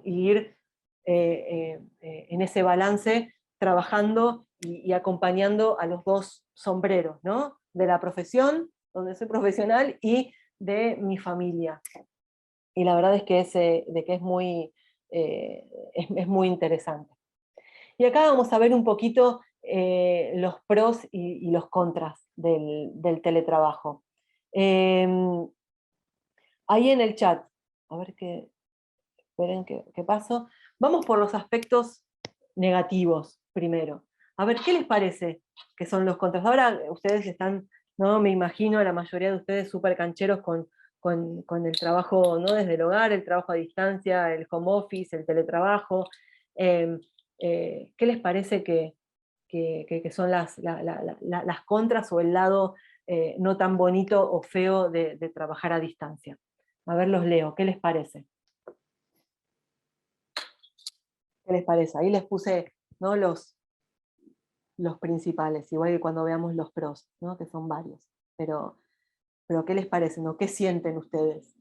Y ir en ese balance trabajando y acompañando a los dos sombreros, ¿no? De la profesión, donde soy profesional, y de mi familia. Y la verdad es que es muy interesante. Y acá vamos a ver un poquito los pros y los contras del teletrabajo. Eh, Ahí en el chat, a ver esperen qué paso. Vamos por los aspectos negativos primero. A ver, ¿qué les parece que son los contras? Ahora ustedes están, ¿no? Me imagino, la mayoría de ustedes súper cancheros con el trabajo, ¿no? Desde el hogar, el trabajo a distancia, el home office, el teletrabajo. Eh, ¿Qué les parece que son las contras o el lado no tan bonito o feo de trabajar a distancia? A ver, los leo, ¿qué les parece? ¿Qué les parece? Ahí les puse, ¿no? los principales, igual que cuando veamos los pros, ¿no? Que son varios. Pero ¿qué les parece? ¿No? ¿Qué sienten ustedes?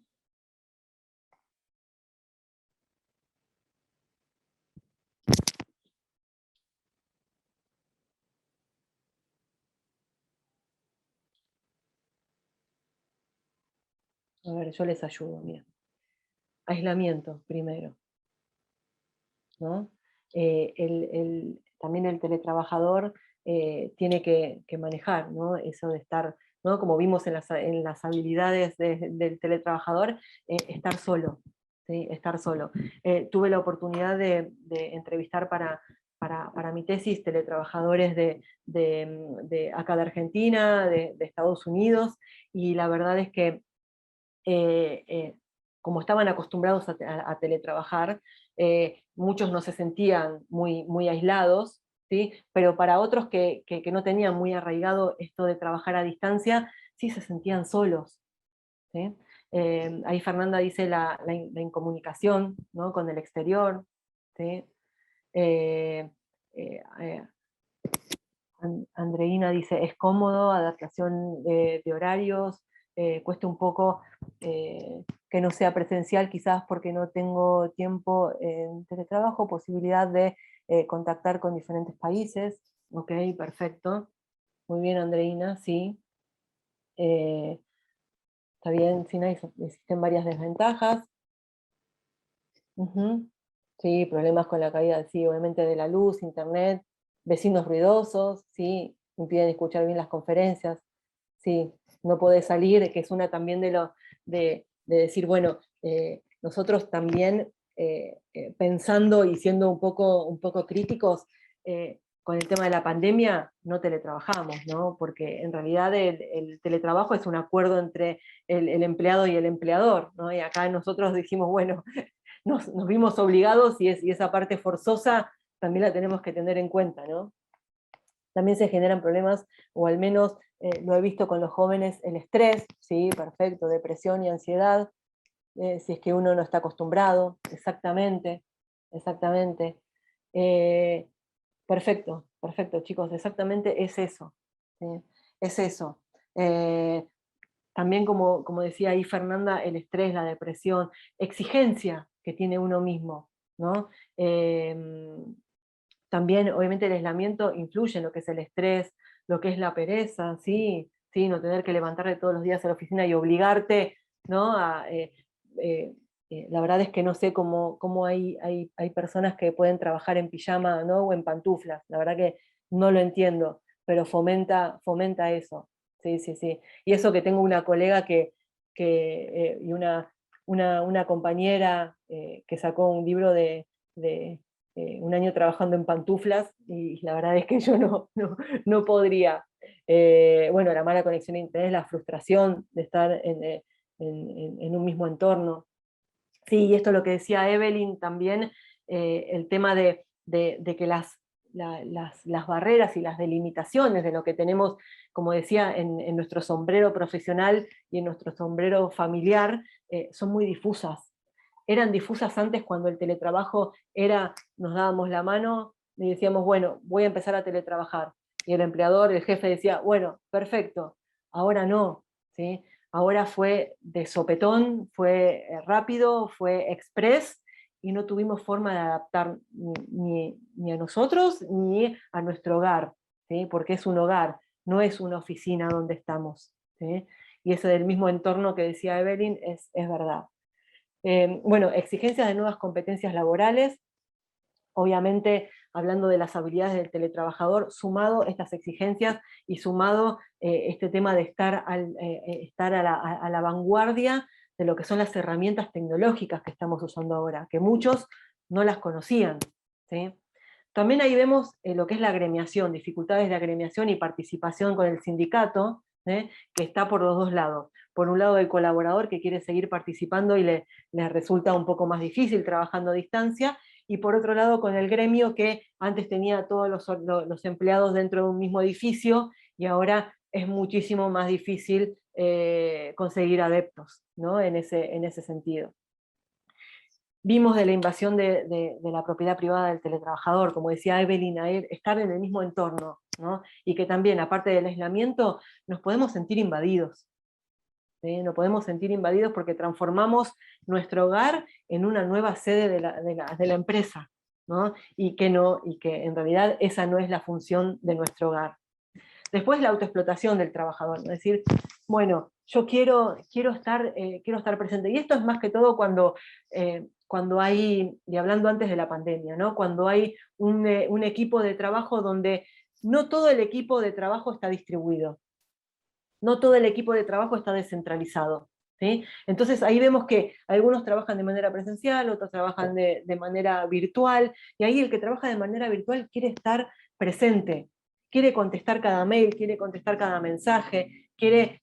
A ver, yo les ayudo, mira. Aislamiento, primero, ¿no? También el teletrabajador tiene que manejar, ¿no? Eso de estar, ¿no? Como vimos en las habilidades del teletrabajador, estar solo, ¿sí? Estar solo. Tuve la oportunidad de entrevistar para mi tesis teletrabajadores de acá de Argentina, de Estados Unidos, y la verdad es que como estaban acostumbrados a teletrabajar, muchos no se sentían muy aislados, ¿sí? Pero para otros que no tenían muy arraigado esto de trabajar a distancia, sí se sentían solos. ¿Sí? Ahí Fernanda dice la incomunicación, ¿no? Con el exterior. ¿Sí? Eh, eh, Andreina dice, es cómodo, adaptación de horarios, cuesta un poco que no sea presencial, quizás porque no tengo tiempo en teletrabajo, posibilidad de contactar con diferentes países. Ok, perfecto. Muy bien, Andreina, sí. Eh, Está bien, sí, no, existen varias desventajas. Ujú. Sí, problemas con la caída, sí, obviamente de la luz, internet, vecinos ruidosos, sí, impiden escuchar bien las conferencias, sí, no podés salir, que es una también de decir, bueno, nosotros también pensando y siendo un poco críticos, con el tema de la pandemia no teletrabajamos, ¿no? Porque en realidad el teletrabajo es un acuerdo entre el empleado y el empleador, ¿no? Y acá nosotros dijimos, bueno, nos vimos obligados y esa parte forzosa también la tenemos que tener en cuenta, ¿no? También se generan problemas, o al menos lo he visto con los jóvenes, el estrés, sí, perfecto, depresión y ansiedad, si es que uno no está acostumbrado, exactamente, exactamente. Eh, Perfecto, perfecto, chicos, exactamente es eso, ¿sí? Es eso. Eh, También, como decía ahí Fernanda, el estrés, la depresión, exigencia que tiene uno mismo, ¿no? También, obviamente, el aislamiento influye en lo que es el estrés, lo que es la pereza, ¿sí? ¿Sí? No tener que levantarte todos los días a la oficina y obligarte, ¿no? Eh, la verdad es que no sé cómo hay personas que pueden trabajar en pijama, ¿no? O en pantuflas, la verdad que no lo entiendo, pero fomenta eso, sí, sí, sí. Y eso que tengo una colega y una compañera que sacó un libro de un año trabajando en pantuflas y la verdad es que yo no podría. Bueno, la mala conexión a internet, la frustración de estar en un mismo entorno. Sí, y esto es lo que decía Evelyn también, el tema de que las barreras y las delimitaciones de lo que tenemos, como decía, en nuestro sombrero profesional y en nuestro sombrero familiar, son muy difusas. Eran difusas antes cuando el teletrabajo era, nos dábamos la mano y decíamos, bueno, voy a empezar a teletrabajar. Y el empleador, el jefe decía, bueno, perfecto, ahora no, ¿sí? Ahora fue de sopetón, fue rápido, fue express, y no tuvimos forma de adaptar ni a nosotros ni a nuestro hogar, ¿sí? Porque es un hogar, no es una oficina donde estamos, ¿sí? Y ese del mismo entorno que decía Evelyn es verdad. Bueno, exigencias de nuevas competencias laborales, obviamente hablando de las habilidades del teletrabajador, sumado estas exigencias y sumado este tema de estar a la vanguardia de lo que son las herramientas tecnológicas que estamos usando ahora, que muchos no las conocían, ¿sí? También ahí vemos lo que es la agremiación, dificultades de agremiación y participación con el sindicato, que está por los dos lados. Por un lado el colaborador que quiere seguir participando y le resulta un poco más difícil trabajando a distancia, y por otro lado con el gremio que antes tenía a todos los empleados dentro de un mismo edificio y ahora es muchísimo más difícil conseguir adeptos, ¿no? En ese sentido. Vimos de la invasión de la propiedad privada del teletrabajador, como decía Evelyn, estar en el mismo entorno, ¿no? Y que también, aparte del aislamiento, nos podemos sentir invadidos. ¿Sí? Nos podemos sentir invadidos porque transformamos nuestro hogar en una nueva sede de la empresa, ¿no? Y que en realidad esa no es la función de nuestro hogar. Después la autoexplotación del trabajador, ¿no? Es decir, bueno, yo quiero estar presente. Y esto es más que todo cuando hay, y hablando antes de la pandemia, ¿no? Cuando hay un equipo de trabajo donde no todo el equipo de trabajo está distribuido, no todo el equipo de trabajo está descentralizado. ¿Sí? Entonces ahí vemos que algunos trabajan de manera presencial, otros trabajan de manera virtual, y ahí el que trabaja de manera virtual quiere estar presente, quiere contestar cada mail, quiere contestar cada mensaje, quiere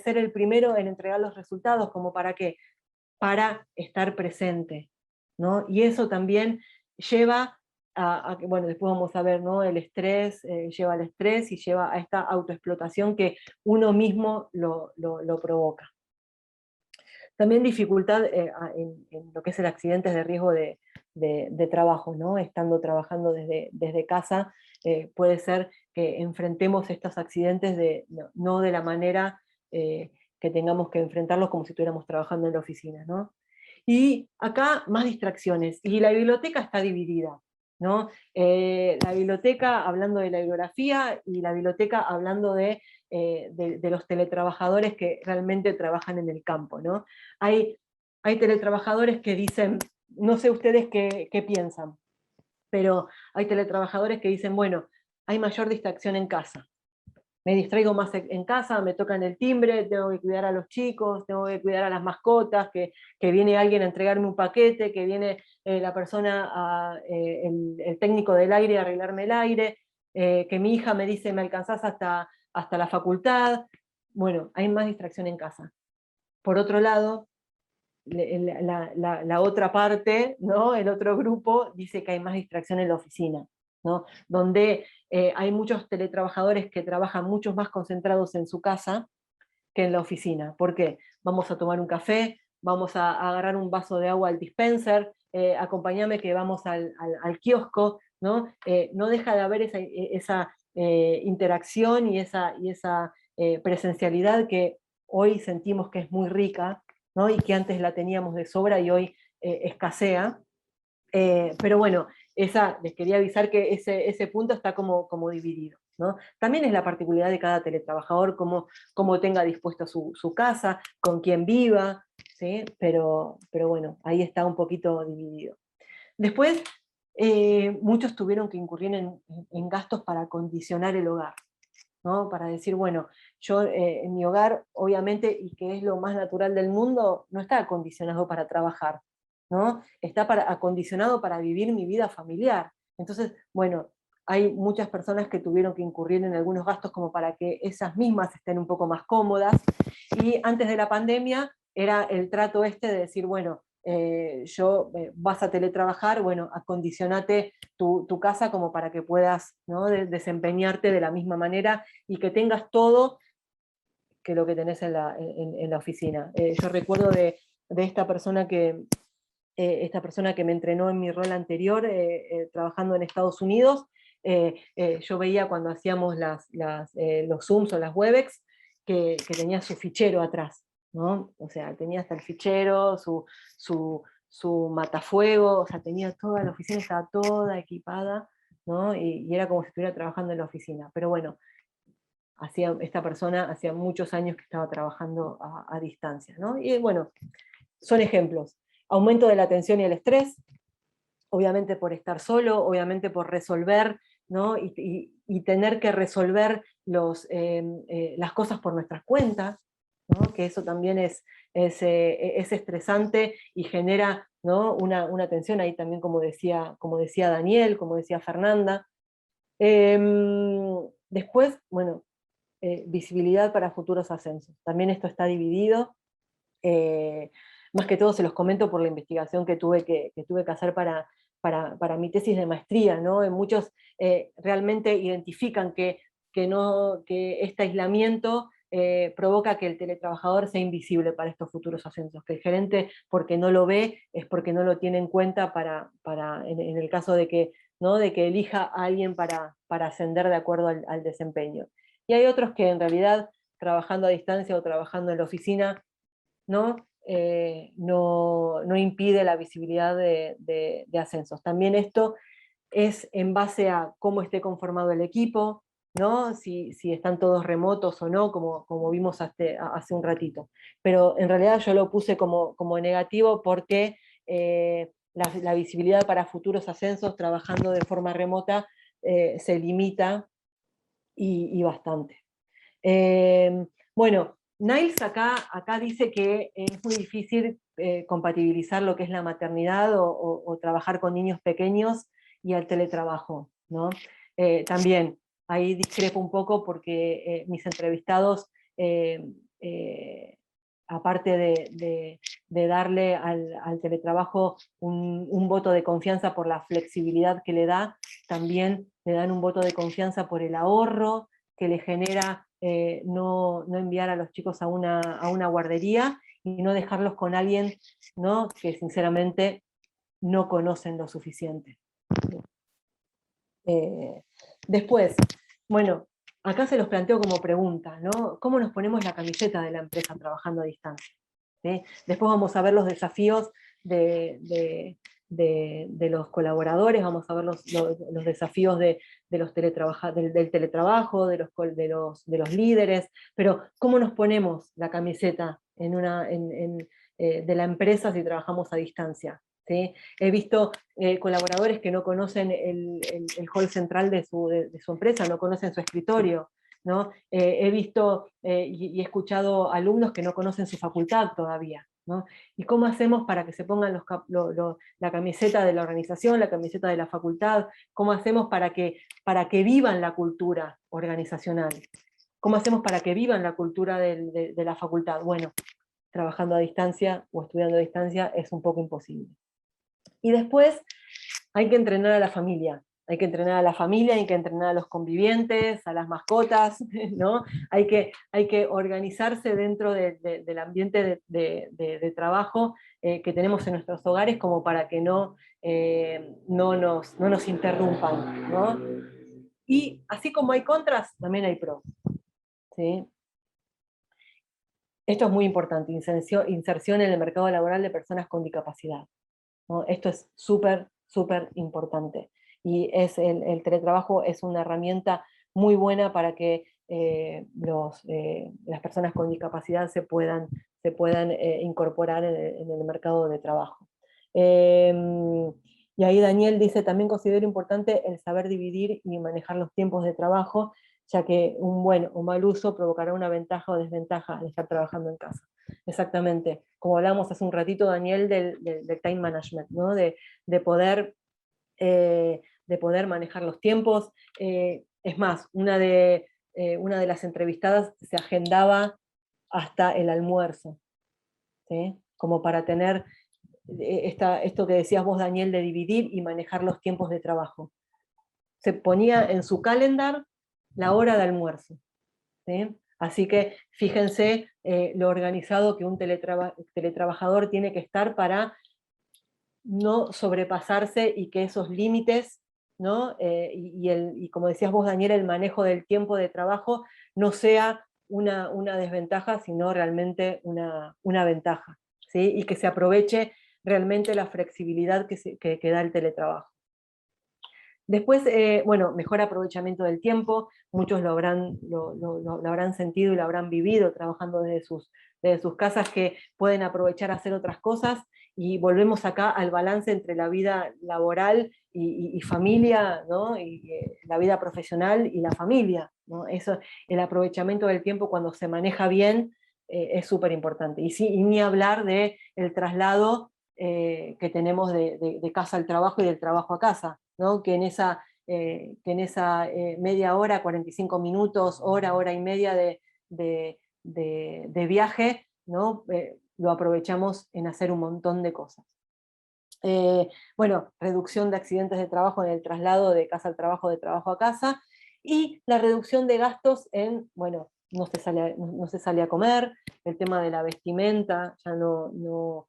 ser el primero en entregar los resultados, como para qué, para estar presente, ¿no? Y eso también lleva a que, bueno, después vamos a ver, ¿no? El estrés lleva al estrés y lleva a esta autoexplotación que uno mismo lo provoca. También dificultad en lo que es el accidentes de riesgo de trabajo, ¿no? Estando trabajando desde casa, puede ser que enfrentemos estos accidentes no de la manera que tengamos que enfrentarlos como si estuviéramos trabajando en la oficina, ¿no? Y acá más distracciones, y la biblioteca está dividida, ¿no? La biblioteca hablando de la bibliografía y la biblioteca hablando de los teletrabajadores que realmente trabajan en el campo, ¿no? Hay teletrabajadores que dicen, no sé ustedes qué piensan, pero hay teletrabajadores que dicen, bueno, hay mayor distracción en casa. Me distraigo más en casa, me tocan el timbre, tengo que cuidar a los chicos, tengo que cuidar a las mascotas, que viene alguien a entregarme un paquete, que viene la persona, el técnico del aire a arreglarme el aire, que mi hija me dice, me alcanzás hasta la facultad. Bueno, hay más distracción en casa. Por otro lado, la otra parte, ¿no? El otro grupo dice que hay más distracción en la oficina, ¿no? Donde hay muchos teletrabajadores que trabajan mucho más concentrados en su casa que en la oficina. ¿Por qué? Vamos a tomar un café, vamos a agarrar un vaso de agua al dispenser, acompáñame que vamos al kiosco, ¿no? No deja de haber esa interacción y esa presencialidad que hoy sentimos que es muy rica, ¿no? Y que antes la teníamos de sobra y hoy escasea. Pero bueno, les quería avisar que ese punto está como dividido, ¿no? También es la particularidad de cada teletrabajador, cómo tenga dispuesto su casa, con quién viva, ¿sí? Pero bueno, ahí está un poquito dividido. Después, muchos tuvieron que incurrir en gastos para acondicionar el hogar, ¿no? Para decir, bueno, yo en mi hogar, obviamente, y que es lo más natural del mundo, no está acondicionado para trabajar, ¿no? Está acondicionado para vivir mi vida familiar. Entonces, bueno, hay muchas personas que tuvieron que incurrir en algunos gastos como para que esas mismas estén un poco más cómodas. Y antes de la pandemia era el trato este de decir, bueno, vas a teletrabajar, bueno, acondicionate tu casa como para que puedas, ¿no? Desempeñarte de la misma manera y que tengas todo que lo que tenés en la oficina. Yo recuerdo de esta persona que me entrenó en mi rol anterior, trabajando en Estados Unidos. Yo veía cuando hacíamos los Zooms o las Webex que tenía su fichero atrás, ¿no? O sea, tenía hasta el fichero, su matafuego, o sea, tenía toda la oficina, estaba toda equipada, ¿no? Y era como si estuviera trabajando en la oficina. Pero bueno, esta persona hacía muchos años que estaba trabajando a distancia, ¿no? Y bueno, son ejemplos. Aumento de la tensión y el estrés, obviamente por estar solo, obviamente por resolver, ¿no? Y tener que resolver las cosas por nuestras cuentas, ¿no? Que eso también es estresante y genera, ¿no? una tensión ahí también, como decía Daniel, como decía Fernanda. Después, bueno, visibilidad para futuros ascensos. También esto está dividido. Eh, Más que todo se los comento por la investigación que tuve que hacer para mi tesis de maestría, ¿no? Muchos realmente identifican que este aislamiento provoca que el teletrabajador sea invisible para estos futuros ascensos, que el gerente, porque no lo ve, es porque no lo tiene en cuenta en el caso de que, ¿no? de que elija a alguien para ascender de acuerdo al desempeño. Y hay otros que en realidad, trabajando a distancia o trabajando en la oficina, ¿no? No impide la visibilidad de ascensos. También esto es en base a cómo esté conformado el equipo, ¿no? Si están todos remotos o no, como vimos hace un ratito. Pero en realidad yo lo puse como negativo porque la visibilidad para futuros ascensos trabajando de forma remota se limita y bastante. Bueno, Niles acá dice que es muy difícil compatibilizar lo que es la maternidad o trabajar con niños pequeños y el teletrabajo, ¿no? También ahí discrepo un poco porque mis entrevistados, eh, eh, aparte de darle al teletrabajo un voto de confianza por la flexibilidad que le da, también le dan un voto de confianza por el ahorro que le genera no enviar a los chicos a una guardería y no dejarlos con alguien, ¿no? que sinceramente no conocen lo suficiente. Eh, Después, bueno, acá se los planteo como pregunta, ¿no? ¿Cómo nos ponemos la camiseta de la empresa trabajando a distancia? ¿Sí? Después vamos a ver los desafíos de los colaboradores, vamos a ver los desafíos del teletrabajo, de los líderes, pero ¿cómo nos ponemos la camiseta de la empresa si trabajamos a distancia? ¿sí? He visto colaboradores que no conocen el hall central de su empresa, no conocen su escritorio, ¿no? He visto y he escuchado alumnos que no conocen su facultad todavía, ¿no? ¿Y cómo hacemos para que se pongan la camiseta de la organización, la camiseta de la facultad? ¿Cómo hacemos para que vivan la cultura organizacional? ¿Cómo hacemos para que vivan la cultura de la facultad? Bueno, trabajando a distancia o estudiando a distancia es un poco imposible. Y después hay que entrenar a la familia, hay que entrenar a la familia, hay que entrenar a los convivientes, a las mascotas, ¿no? Hay que organizarse dentro del ambiente de trabajo que tenemos en nuestros hogares como para que no nos interrumpan, ¿no? Y así como hay contras, también hay pros, ¿sí? Esto es muy importante, inserción en el mercado laboral de personas con discapacidad, ¿no? Esto es súper, súper importante. Y el teletrabajo es una herramienta muy buena para que las personas con discapacidad se puedan incorporar en el mercado de trabajo. Y ahí Daniel dice, también considero importante el saber dividir y manejar los tiempos de trabajo, ya que un buen o mal uso provocará una ventaja o desventaja al estar trabajando en casa. Exactamente, como hablábamos hace un ratito, Daniel, del time management, ¿no? de poder manejar los tiempos. Es más, una de las entrevistadas se agendaba hasta el almuerzo, ¿sí? Como para tener esto que decías vos, Daniel, de dividir y manejar los tiempos de trabajo. Se ponía en su calendar la hora de almuerzo, ¿sí? Así que fíjense lo organizado que un teletrabajador tiene que estar para no sobrepasarse y que esos límites, ¿no? Y como decías vos, Daniel, el manejo del tiempo de trabajo no sea una desventaja, sino realmente una ventaja, ¿sí? Y que se aproveche realmente la flexibilidad que da el teletrabajo. Después, bueno, mejor aprovechamiento del tiempo, muchos lo habrán sentido y lo habrán vivido trabajando desde sus casas, que pueden aprovechar a hacer otras cosas, y volvemos acá al balance entre la vida laboral y familia, ¿no? Y la vida profesional y la familia, ¿no? Eso, el aprovechamiento del tiempo cuando se maneja bien es súper importante. Y ni hablar del traslado que tenemos de casa al trabajo y del trabajo a casa, ¿no? Que en esa media hora, 45 minutos, hora y media de viaje, ¿no? Lo aprovechamos en hacer un montón de cosas. Bueno, reducción de accidentes de trabajo en el traslado de casa al trabajo, de trabajo a casa, y la reducción de gastos en, bueno, no se sale a comer, el tema de la vestimenta, ya no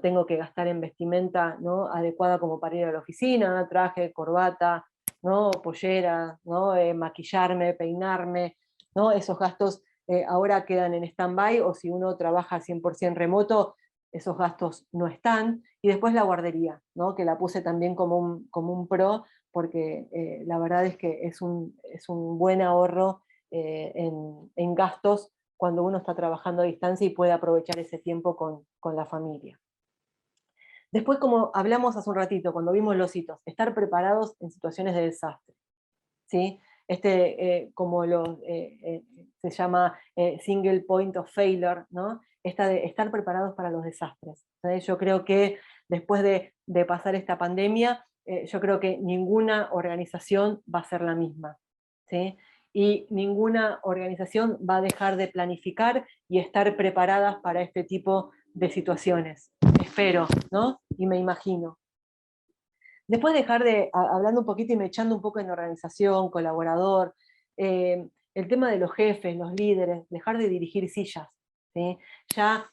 tengo que gastar en vestimenta, ¿no? Adecuada como para ir a la oficina, traje, corbata, ¿no? Pollera, ¿no? Maquillarme, peinarme, ¿no? Esos gastos ahora quedan en stand-by, o si uno trabaja 100% remoto, esos gastos no están. Y después la guardería, ¿no? Que la puse también como un pro, porque la verdad es que es un buen ahorro en gastos cuando uno está trabajando a distancia y puede aprovechar ese tiempo con la familia. Después, como hablamos hace un ratito, cuando vimos los hitos, estar preparados en situaciones de desastre, ¿sí? Como se llama single point of failure, ¿no? De estar preparados para los desastres. ¿Sí? Yo creo que después de pasar esta pandemia, yo creo que ninguna organización va a ser la misma, ¿sí? Y ninguna organización va a dejar de planificar y estar preparadas para este tipo de situaciones. Espero, ¿no? Y me imagino. Después hablando un poquito y me echando un poco en organización, colaborador, el tema de los jefes, los líderes, dejar de dirigir sillas, ¿sí? Ya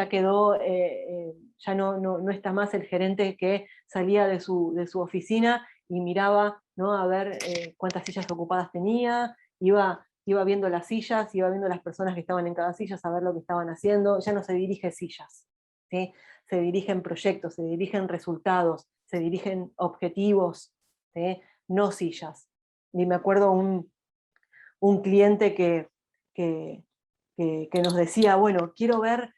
quedó, ya no está más el gerente que salía de su oficina y miraba, ¿no? A ver cuántas sillas ocupadas tenía, iba viendo las sillas, iba viendo las personas que estaban en cada silla, a ver lo que estaban haciendo. Ya no se dirige sillas, ¿sí? Se dirigen proyectos, se dirigen resultados, se dirigen objetivos, ¿sí? No sillas. Y me acuerdo un cliente que nos decía, bueno, quiero ver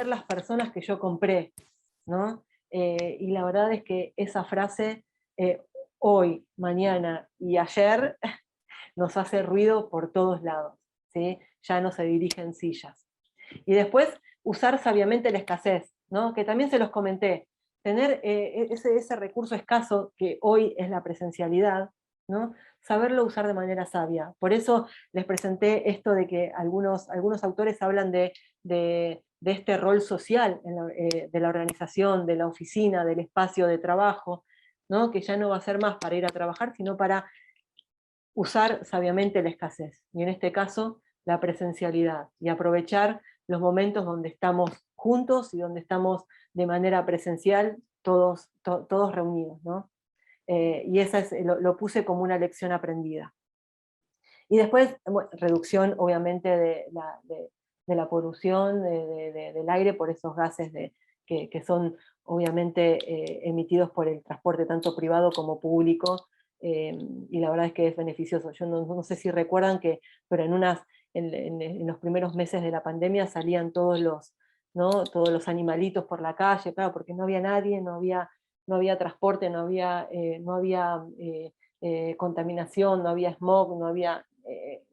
las personas que yo compré, ¿no? y la verdad es que esa frase, hoy, mañana y ayer, nos hace ruido por todos lados, ¿sí? Ya no se dirigen sillas. Y después, usar sabiamente la escasez, ¿no? Que también se los comenté, tener ese recurso escaso que hoy es la presencialidad, ¿no? Saberlo usar de manera sabia. Por eso les presenté esto de que algunos autores hablan de este rol social de la organización, de la oficina, del espacio de trabajo, ¿no? Que ya no va a ser más para ir a trabajar, sino para usar sabiamente la escasez, y en este caso la presencialidad, y aprovechar los momentos donde estamos juntos y donde estamos de manera presencial todos reunidos, ¿no? Y esa lo puse como una lección aprendida. Y después, bueno, reducción obviamente de la polución del aire por esos gases que son obviamente emitidos por el transporte tanto privado como público, y la verdad es que es beneficioso. Yo no sé si recuerdan que, pero en los primeros meses de la pandemia salían ¿no? Todos los animalitos por la calle, claro, porque no había nadie, no había transporte, no había contaminación, no había smog, no había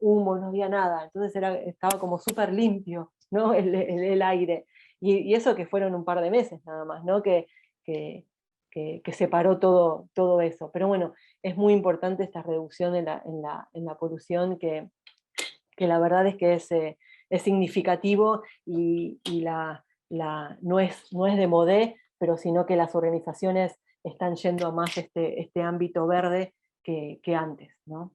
humo, no había nada, entonces estaba como súper limpio, ¿no? El aire. Y eso que fueron un par de meses nada más, ¿no? Que, que separó todo eso. Pero bueno, es muy importante esta reducción en la polución, que la verdad es que es significativo, y no es de modé, pero sino que las organizaciones están yendo a más este ámbito verde que antes, ¿no?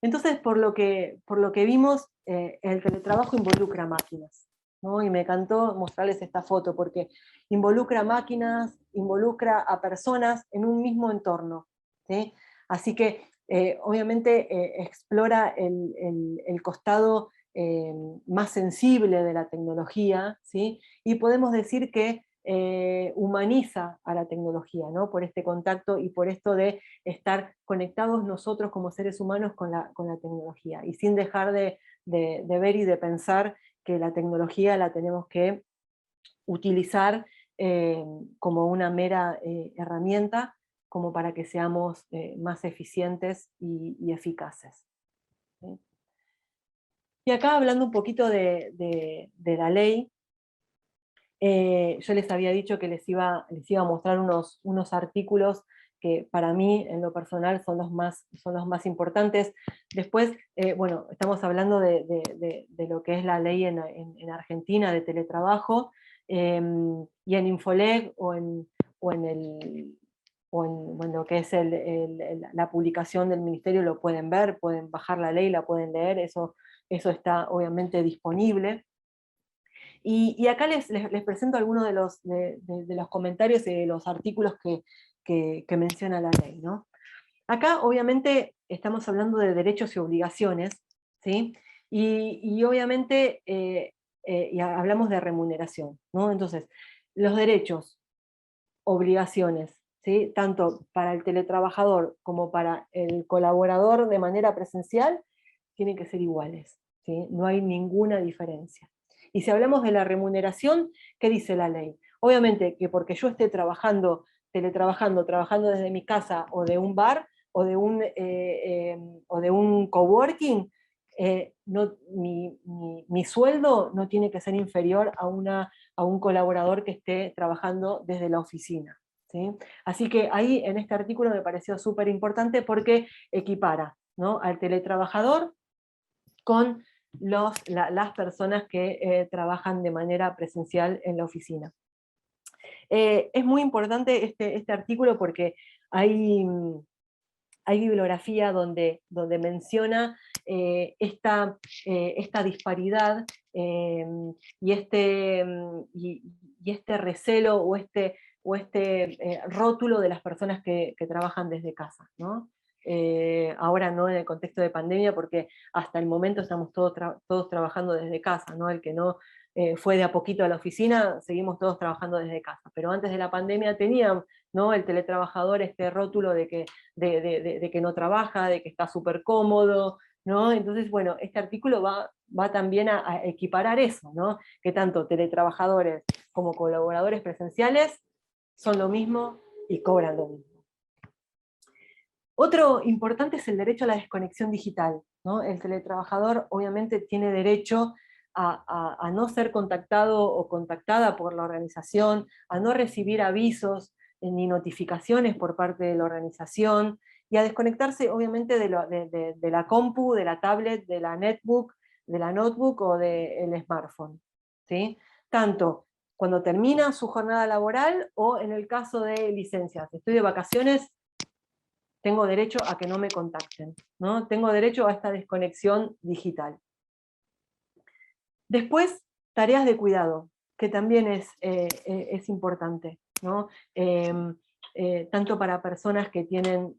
Entonces, por lo que vimos, el teletrabajo involucra máquinas, ¿no? Y me encantó mostrarles esta foto, porque involucra máquinas, involucra a personas en un mismo entorno, ¿sí? Así que, obviamente, explora el costado más sensible de la tecnología, ¿sí? Y podemos decir que humaniza a la tecnología, ¿no? Por este contacto y por esto de estar conectados nosotros como seres humanos con la tecnología, y sin dejar de ver y de pensar que la tecnología la tenemos que utilizar eh, como una mera herramienta, como para que seamos más eficientes y eficaces, ¿sí? Y acá, hablando un poquito de la ley, yo les había dicho que les iba a mostrar unos artículos que para mí, en lo personal, son los más importantes. Después, bueno, estamos hablando de lo que es la ley en Argentina de teletrabajo, y en Infoleg o en el, bueno, lo que es la publicación del ministerio lo pueden ver, pueden bajar la ley, la pueden leer, eso está obviamente disponible. Y acá les presento algunos de los comentarios y de los artículos que menciona la ley, ¿no? Acá, obviamente, estamos hablando de derechos y obligaciones, ¿sí? Y obviamente, y hablamos de remuneración, ¿no? Entonces, los derechos, obligaciones, ¿sí? Tanto para el teletrabajador como para el colaborador de manera presencial, tienen que ser iguales, ¿sí? No hay ninguna diferencia. Y si hablamos de la remuneración, ¿qué dice la ley? Obviamente que porque yo esté trabajando desde mi casa o de un bar o de un coworking, mi sueldo no tiene que ser inferior a un colaborador que esté trabajando desde la oficina, ¿sí? Así que ahí, en este artículo, me pareció súper importante, porque equipara, ¿no?, al teletrabajador con las personas que trabajan de manera presencial en la oficina. Es muy importante este artículo, porque hay bibliografía donde menciona esta disparidad, y y este recelo, o este rótulo de las personas que trabajan desde casa, ¿no? Ahora no en el contexto de pandemia, porque hasta el momento estamos todos trabajando desde casa, ¿no? El que no fue de a poquito a la oficina, seguimos todos trabajando desde casa, pero antes de la pandemia tenían, ¿no?, el teletrabajador este rótulo de que no trabaja, de que está súper cómodo, ¿no? Entonces, bueno, este artículo va también a equiparar eso, ¿no? Que tanto teletrabajadores como colaboradores presenciales son lo mismo y cobran lo mismo. Otro importante es el derecho a la desconexión digital, ¿no? El teletrabajador obviamente tiene derecho a no ser contactado o contactada por la organización, a no recibir avisos ni notificaciones por parte de la organización, y a desconectarse obviamente de la compu, de la tablet, de la netbook, de la notebook o del smartphone, ¿sí? Tanto cuando termina su jornada laboral o en el caso de licencias. Estoy de vacaciones, tengo derecho a que no me contacten, ¿no? Tengo derecho a esta desconexión digital. Después, tareas de cuidado, que también es importante, ¿no? Tanto para personas que tienen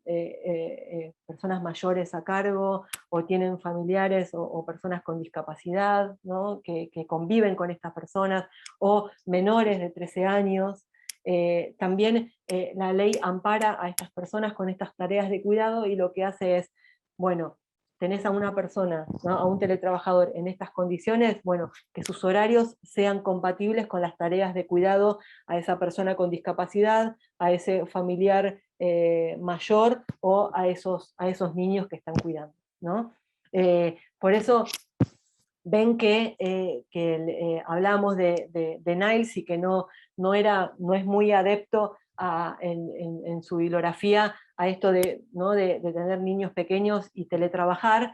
personas mayores a cargo, o tienen familiares o personas con discapacidad, ¿no? que conviven con estas personas, o menores de 13 años. También la ley ampara a estas personas con estas tareas de cuidado, y lo que hace es, bueno, tenés a una persona, ¿no? A un teletrabajador en estas condiciones, bueno, que sus horarios sean compatibles con las tareas de cuidado a esa persona con discapacidad, a ese familiar mayor, o a esos niños que están cuidando, ¿no? Por eso ven que hablamos de Niles, y que no es muy adepto en su bibliografía a esto ¿no? de tener niños pequeños y teletrabajar,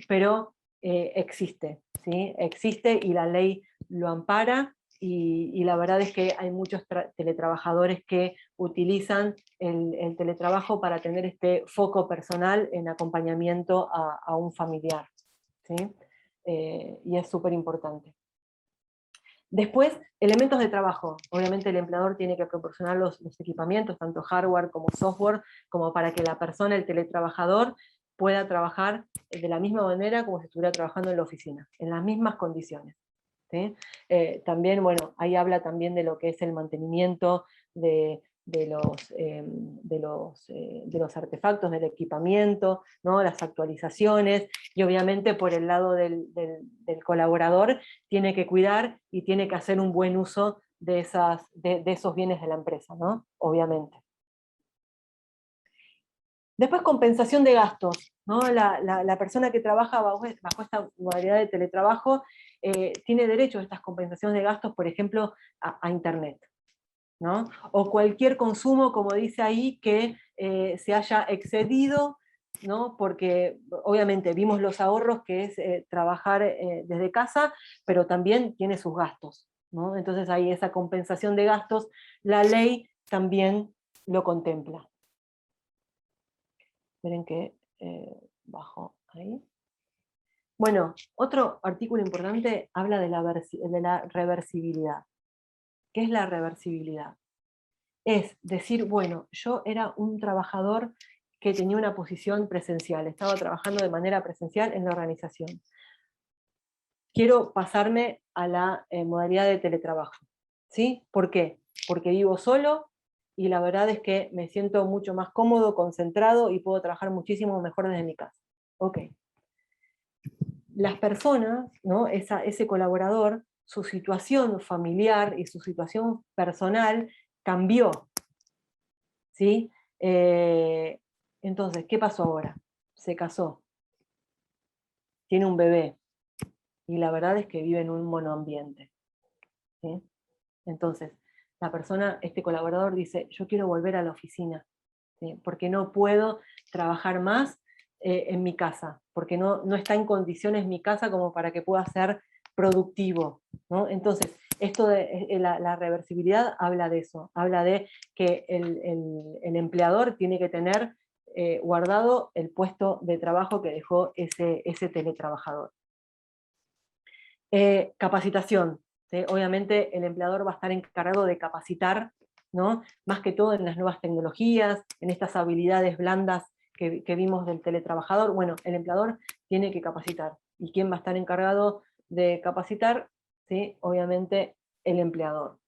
pero existe, ¿sí? Existe, y la ley lo ampara, y la verdad es que hay muchos teletrabajadores que utilizan el teletrabajo para tener este foco personal en acompañamiento a un familiar, ¿sí? Y es súper importante. Después, elementos de trabajo. Obviamente el empleador tiene que proporcionar los equipamientos, tanto hardware como software, como para que la persona, el teletrabajador, pueda trabajar de la misma manera como si estuviera trabajando en la oficina, en las mismas condiciones, ¿sí? También, bueno, ahí habla también de lo que es el mantenimiento de los artefactos, del equipamiento, ¿no? Las actualizaciones, y obviamente por el lado del colaborador tiene que cuidar y tiene que hacer un buen uso de esos bienes de la empresa, ¿no? Obviamente. Después, compensación de gastos, ¿no? La persona que trabaja bajo esta modalidad de teletrabajo tiene derecho a estas compensaciones de gastos, por ejemplo, a Internet, ¿no? O cualquier consumo, como dice ahí, que se haya excedido, ¿no? Porque obviamente vimos los ahorros que es trabajar desde casa, pero también tiene sus gastos, ¿no? Entonces ahí esa compensación de gastos, la ley también lo contempla. Esperen que bajo ahí. Bueno, otro artículo importante habla de la reversibilidad. ¿Qué es la reversibilidad? Es decir, bueno, yo era un trabajador que tenía una posición presencial, estaba trabajando de manera presencial en la organización. Quiero pasarme a la modalidad de teletrabajo, ¿sí? ¿Por qué? Porque vivo solo, y la verdad es que me siento mucho más cómodo, concentrado, y puedo trabajar muchísimo mejor desde mi casa. Ok. Las personas, ¿no? Ese colaborador, su situación familiar y su situación personal cambió, ¿sí? Entonces, ¿qué pasó ahora? Se casó, tiene un bebé, y la verdad es que vive en un monoambiente, ¿sí? Entonces, la persona, este colaborador dice, yo quiero volver a la oficina, ¿sí? Porque no puedo trabajar más en mi casa, porque no está en condiciones mi casa como para que pueda ser productivo, ¿no? Entonces, esto de la reversibilidad habla de eso, habla de que el empleador tiene que tener guardado el puesto de trabajo que dejó ese teletrabajador. Capacitación, ¿sí? Obviamente el empleador va a estar encargado de capacitar, ¿no? Más que todo en las nuevas tecnologías, en estas habilidades blandas que vimos del teletrabajador. Bueno, el empleador tiene que capacitar. ¿Y quién va a estar encargado de capacitar? ¿Sí? Obviamente el empleador.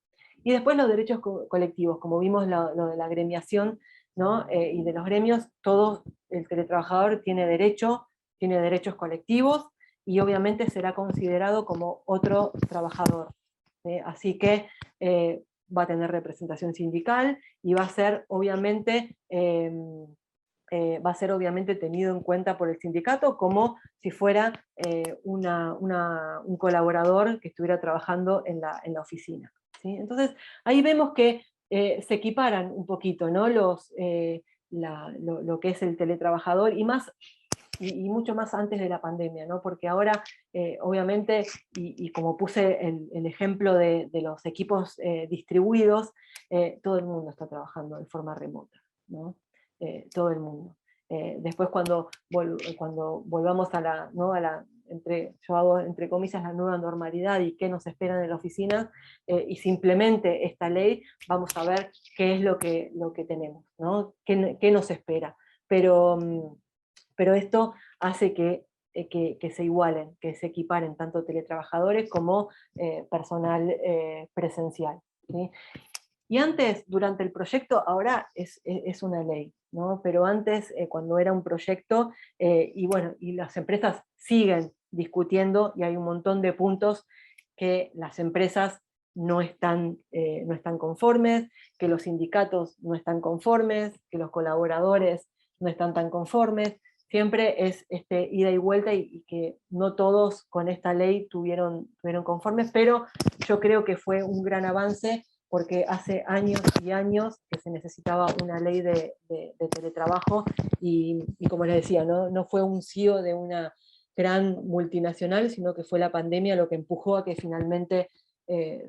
Y después los derechos colectivos, como vimos lo de la gremiación, ¿no? Y de los gremios, todo el teletrabajador tiene derechos colectivos, y obviamente será considerado como otro trabajador, ¿sí? Así que va a tener representación sindical y va a ser obviamente tenido en cuenta por el sindicato como si fuera un colaborador que estuviera trabajando en la oficina, ¿sí? Entonces, ahí vemos que se equiparan un poquito, ¿no? Lo que es el teletrabajador, y mucho más antes de la pandemia, ¿no? Porque ahora, obviamente, y como puse el ejemplo de los equipos distribuidos, todo el mundo está trabajando de forma remota, ¿no? Todo el mundo. Después cuando volvamos a la, ¿no? yo hago entre comillas la nueva normalidad y qué nos espera en la oficina, y se implemente esta ley, vamos a ver qué es lo que tenemos, ¿no? Qué nos espera. Pero esto hace que se igualen, que se equiparen tanto teletrabajadores como personal presencial, ¿sí? Y antes, durante el proyecto, ahora es una ley, ¿no? Pero antes, cuando era un proyecto, y bueno, y las empresas siguen discutiendo, y hay un montón de puntos que las empresas no están conformes, que los sindicatos no están conformes, que los colaboradores no están tan conformes. Siempre es ida y vuelta, y que no todos con esta ley tuvieron conformes, pero yo creo que fue un gran avance, porque hace años y años que se necesitaba una ley de teletrabajo, y como les decía, no fue un CEO de una gran multinacional, sino que fue la pandemia lo que empujó a que finalmente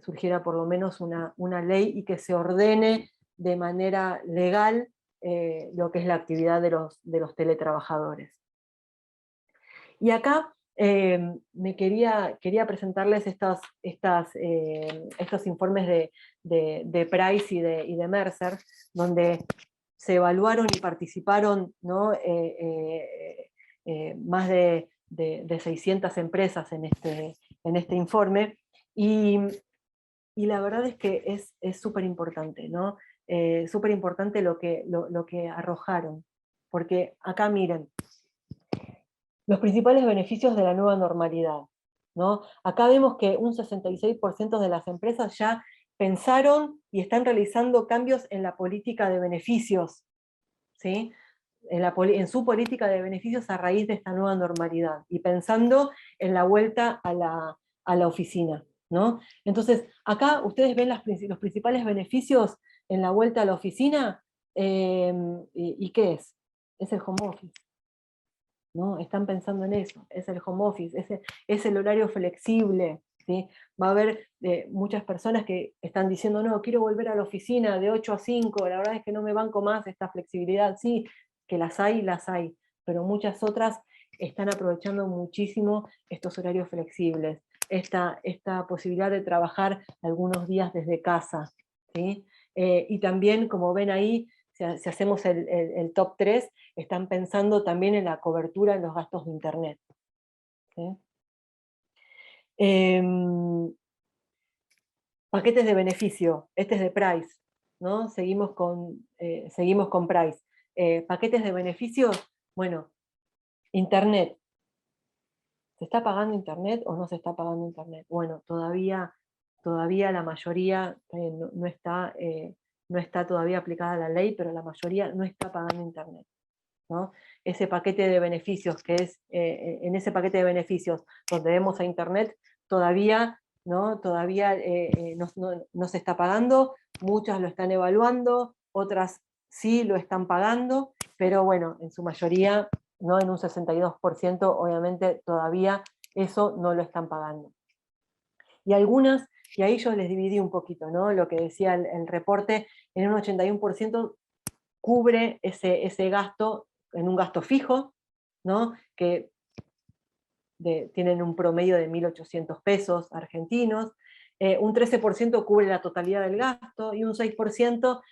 surgiera por lo menos una ley, y que se ordene de manera legal lo que es la actividad de los teletrabajadores. Y acá quería presentarles estos informes de Price y de Mercer, donde se evaluaron y participaron, ¿no? Más de 600 empresas en este informe, y la verdad es que es súper importante, ¿no? Súper importante lo que arrojaron, porque acá miren, los principales beneficios de la nueva normalidad, ¿no? Acá vemos que un 66% de las empresas ya pensaron y están realizando cambios en la política de beneficios, ¿sí? En su política de beneficios a raíz de esta nueva normalidad, y pensando en la vuelta a la oficina, ¿no? Entonces, acá ustedes ven los principales beneficios en la vuelta a la oficina, ¿y qué es? Es el home office, ¿no? Están pensando en eso, es el home office, es el horario flexible, ¿sí? Va a haber muchas personas que están diciendo, no, quiero volver a la oficina de 8 a 5, la verdad es que no me banco más esta flexibilidad. Sí, que las hay, pero muchas otras están aprovechando muchísimo estos horarios flexibles, esta posibilidad de trabajar algunos días desde casa, ¿sí? Y también, como ven ahí, si hacemos el top 3, están pensando también en la cobertura en los gastos de Internet, ¿sí? Paquetes de beneficio, este es de Price, ¿no? Seguimos con Price. Paquetes de beneficios, bueno, Internet. ¿Se está pagando Internet o no se está pagando Internet? Bueno, todavía la mayoría no está todavía aplicada la ley, pero la mayoría no está pagando Internet, ¿no? Ese paquete de beneficios en ese paquete de beneficios donde vemos a Internet, todavía no se está pagando. Muchas lo están evaluando, otras sí lo están pagando, pero bueno, en su mayoría, ¿no? En un 62%, obviamente todavía eso no lo están pagando. Y algunas, y ahí yo les dividí un poquito, ¿no? Lo que decía el reporte, en un 81% cubre ese gasto en un gasto fijo, ¿no? Que tienen un promedio de 1.800 pesos argentinos. Un 13% cubre la totalidad del gasto, y un 6%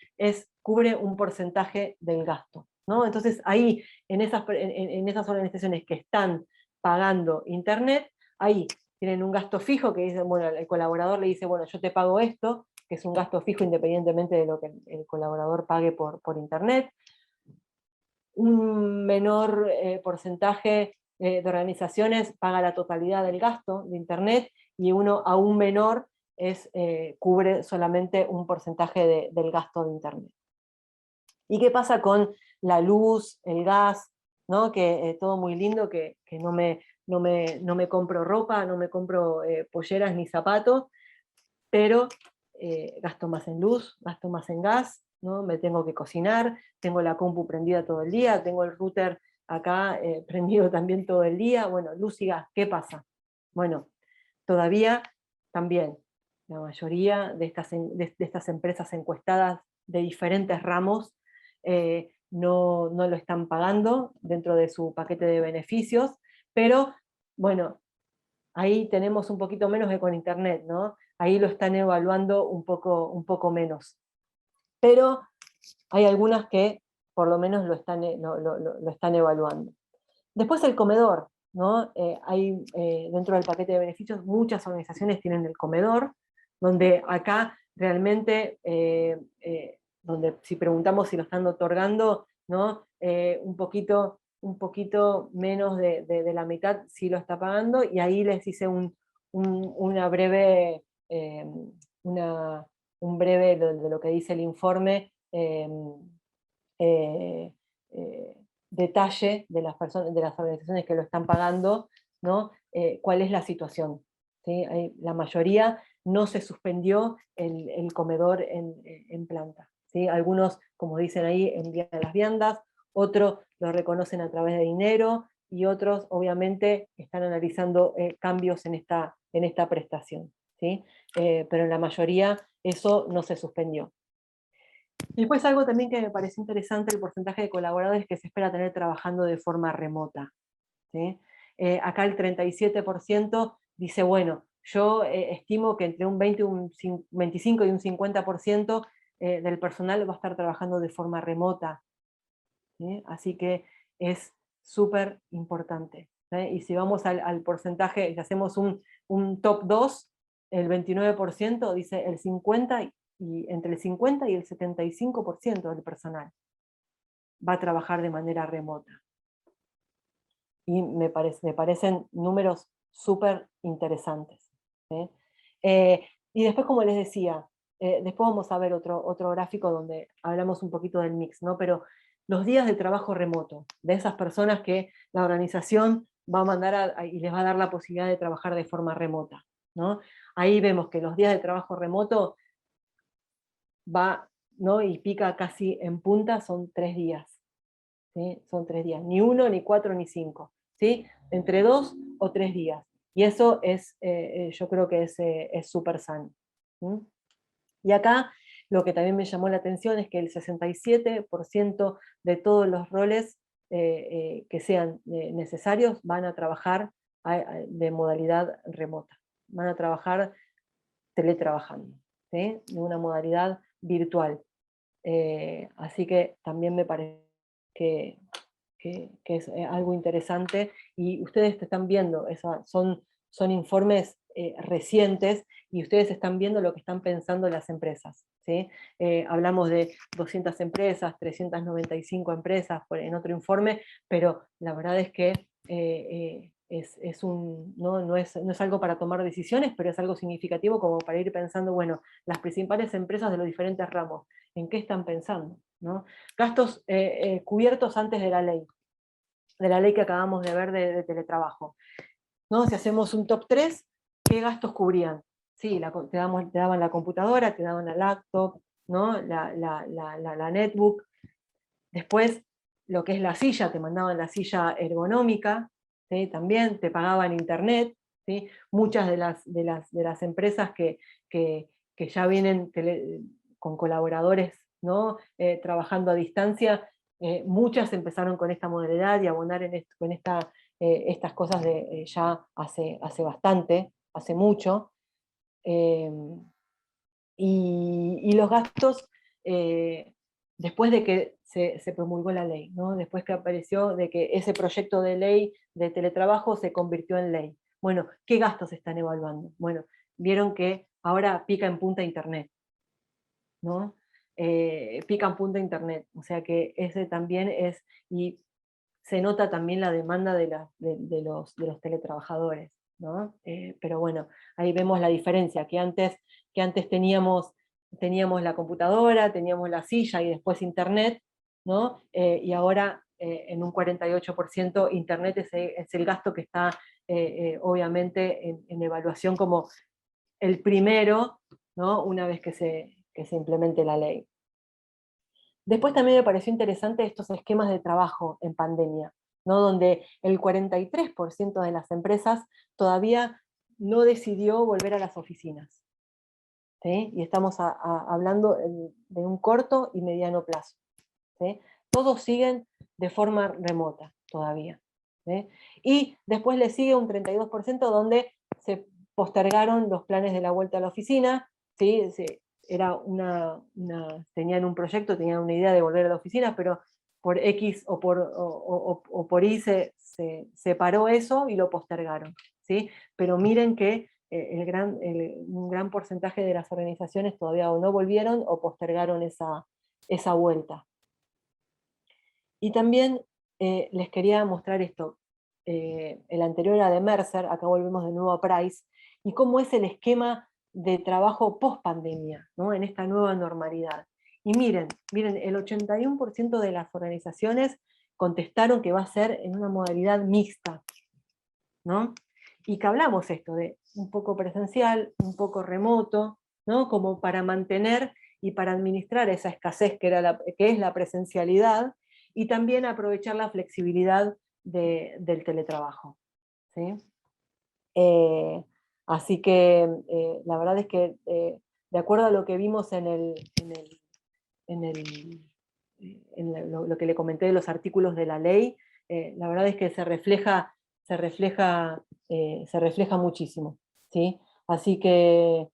cubre un porcentaje del gasto, ¿no? Entonces ahí, en esas organizaciones que están pagando Internet, ahí tienen un gasto fijo que dice, bueno, el colaborador le dice, bueno, yo te pago esto, que es un gasto fijo independientemente de lo que el colaborador pague por Internet. Un menor porcentaje de organizaciones paga la totalidad del gasto de Internet, y uno aún menor cubre solamente un porcentaje del gasto de Internet. ¿Y qué pasa con la luz, el gas? ¿No? Que todo muy lindo, que no me compro ropa, no me compro polleras ni zapatos, pero gasto más en luz, gasto más en gas, ¿no? Me tengo que cocinar, tengo la compu prendida todo el día, tengo el router acá prendido también todo el día. Bueno, luz y gas, ¿qué pasa? Bueno, todavía también la mayoría de estas empresas encuestadas de diferentes ramos no lo están pagando dentro de su paquete de beneficios, pero bueno, ahí tenemos un poquito menos que con Internet, ¿no? Ahí lo están evaluando un poco menos. Pero hay algunas que por lo menos lo están evaluando. Después el comedor, ¿no? Hay dentro del paquete de beneficios muchas organizaciones tienen el comedor, donde acá realmente, donde si preguntamos si lo están otorgando, ¿no? Un poquito menos de la mitad sí lo está pagando, y ahí les hice una breve, un breve de lo que dice el informe, eh, eh, detalle de las personas, de las organizaciones que lo están pagando, ¿no? Cuál es la situación. ¿Sí? La mayoría no se suspendió el comedor en planta. ¿Sí? Algunos, como dicen ahí, envían las viandas, otros lo reconocen a través de dinero, y otros obviamente están analizando cambios en esta prestación. ¿Sí? Pero en la mayoría eso no se suspendió. Después algo también que me pareció interesante, el porcentaje de colaboradores que se espera tener trabajando de forma remota. ¿Sí? Acá el 37% dice, bueno, yo estimo que entre un 25 y un 50% del personal va a estar trabajando de forma remota. ¿Sí? Así que es súper importante. ¿Sí? Y si vamos al porcentaje, si hacemos un top 2, el 29% dice el 50%, y entre el 50 y el 75% del personal va a trabajar de manera remota. Y me parecen números súper interesantes. ¿Sí? Y después, como les decía, después vamos a ver otro gráfico donde hablamos un poquito del mix, ¿no? Pero los días de trabajo remoto, de esas personas que la organización va a mandar y les va a dar la posibilidad de trabajar de forma remota, ¿no? Ahí vemos que los días de trabajo remoto va, ¿no? Y pica casi en punta, son 3 días. ¿Sí? Son 3 días, ni 1, ni 4, ni 5. ¿Sí? Entre 2 o 3 días. Y eso yo creo que es súper sano. ¿Sí? Y acá lo que también me llamó la atención es que el 67% de todos los roles que sean necesarios van a trabajar de modalidad remota. Van a trabajar teletrabajando, ¿sí? De una modalidad virtual. Así que también me parece que, que es algo interesante, y ustedes están viendo, son informes recientes, y ustedes están viendo lo que están pensando las empresas. ¿Sí? Hablamos de 200 empresas, 395 empresas en otro informe, pero la verdad es que no es algo para tomar decisiones, pero es algo significativo como para ir pensando, bueno, las principales empresas de los diferentes ramos, ¿en qué están pensando? ¿No? Gastos cubiertos antes de la ley que acabamos de ver de teletrabajo. ¿No? Si hacemos un top 3, ¿qué gastos cubrían? Sí, te daban la computadora, te daban la laptop, ¿no? la netbook. Después, lo que es la silla, te mandaban la silla ergonómica, ¿sí? También te pagaban internet. ¿Sí? Muchas de las empresas que ya vienen con colaboradores, ¿no? Trabajando a distancia, muchas empezaron con esta modalidad y abonar con estas cosas ya hace bastante, hace mucho. Eh, y los gastos, después de que se promulgó la ley, ¿no? Después que apareció de que ese proyecto de ley de teletrabajo se convirtió en ley. Bueno, ¿qué gastos están evaluando? Bueno, vieron que ahora pica en punta Internet, ¿no? Pica en punta Internet, o sea que ese también y se nota también la demanda de los teletrabajadores. ¿no? Pero bueno, ahí vemos la diferencia, que antes teníamos la computadora, teníamos la silla y después internet, ¿no? Y ahora en un 48% internet es el gasto que está obviamente en evaluación como el primero, ¿no? Una vez que se implemente la ley. Después también me pareció interesante estos esquemas de trabajo en pandemia, ¿no? Donde el 43% de las empresas todavía no decidió volver a las oficinas, ¿sí? Y estamos hablando de un corto y mediano plazo, ¿sí? Todos siguen de forma remota todavía, ¿sí? Y después le sigue un 32% donde se postergaron los planes de la vuelta a la oficina, ¿sí? Era tenían un proyecto, tenían una idea de volver a la oficina, pero por X o por Y se paró eso y lo postergaron, ¿sí? Pero miren que un gran porcentaje de las organizaciones todavía o no volvieron o postergaron esa vuelta. Y también les quería mostrar esto. El anterior era de Mercer, acá volvemos de nuevo a Price, y cómo es el esquema de trabajo post pandemia, ¿no? En esta nueva normalidad. Y miren, el 81% de las organizaciones contestaron que va a ser en una modalidad mixta, ¿no? Y que hablamos esto de un poco presencial, un poco remoto, ¿no? Como para mantener y para administrar esa escasez que es la presencialidad, y también aprovechar la flexibilidad del teletrabajo, ¿sí? Eh, Así que la verdad es que de acuerdo a lo que vimos en el, lo que le comenté de los artículos de la ley, la verdad es que se refleja muchísimo, ¿sí? Así que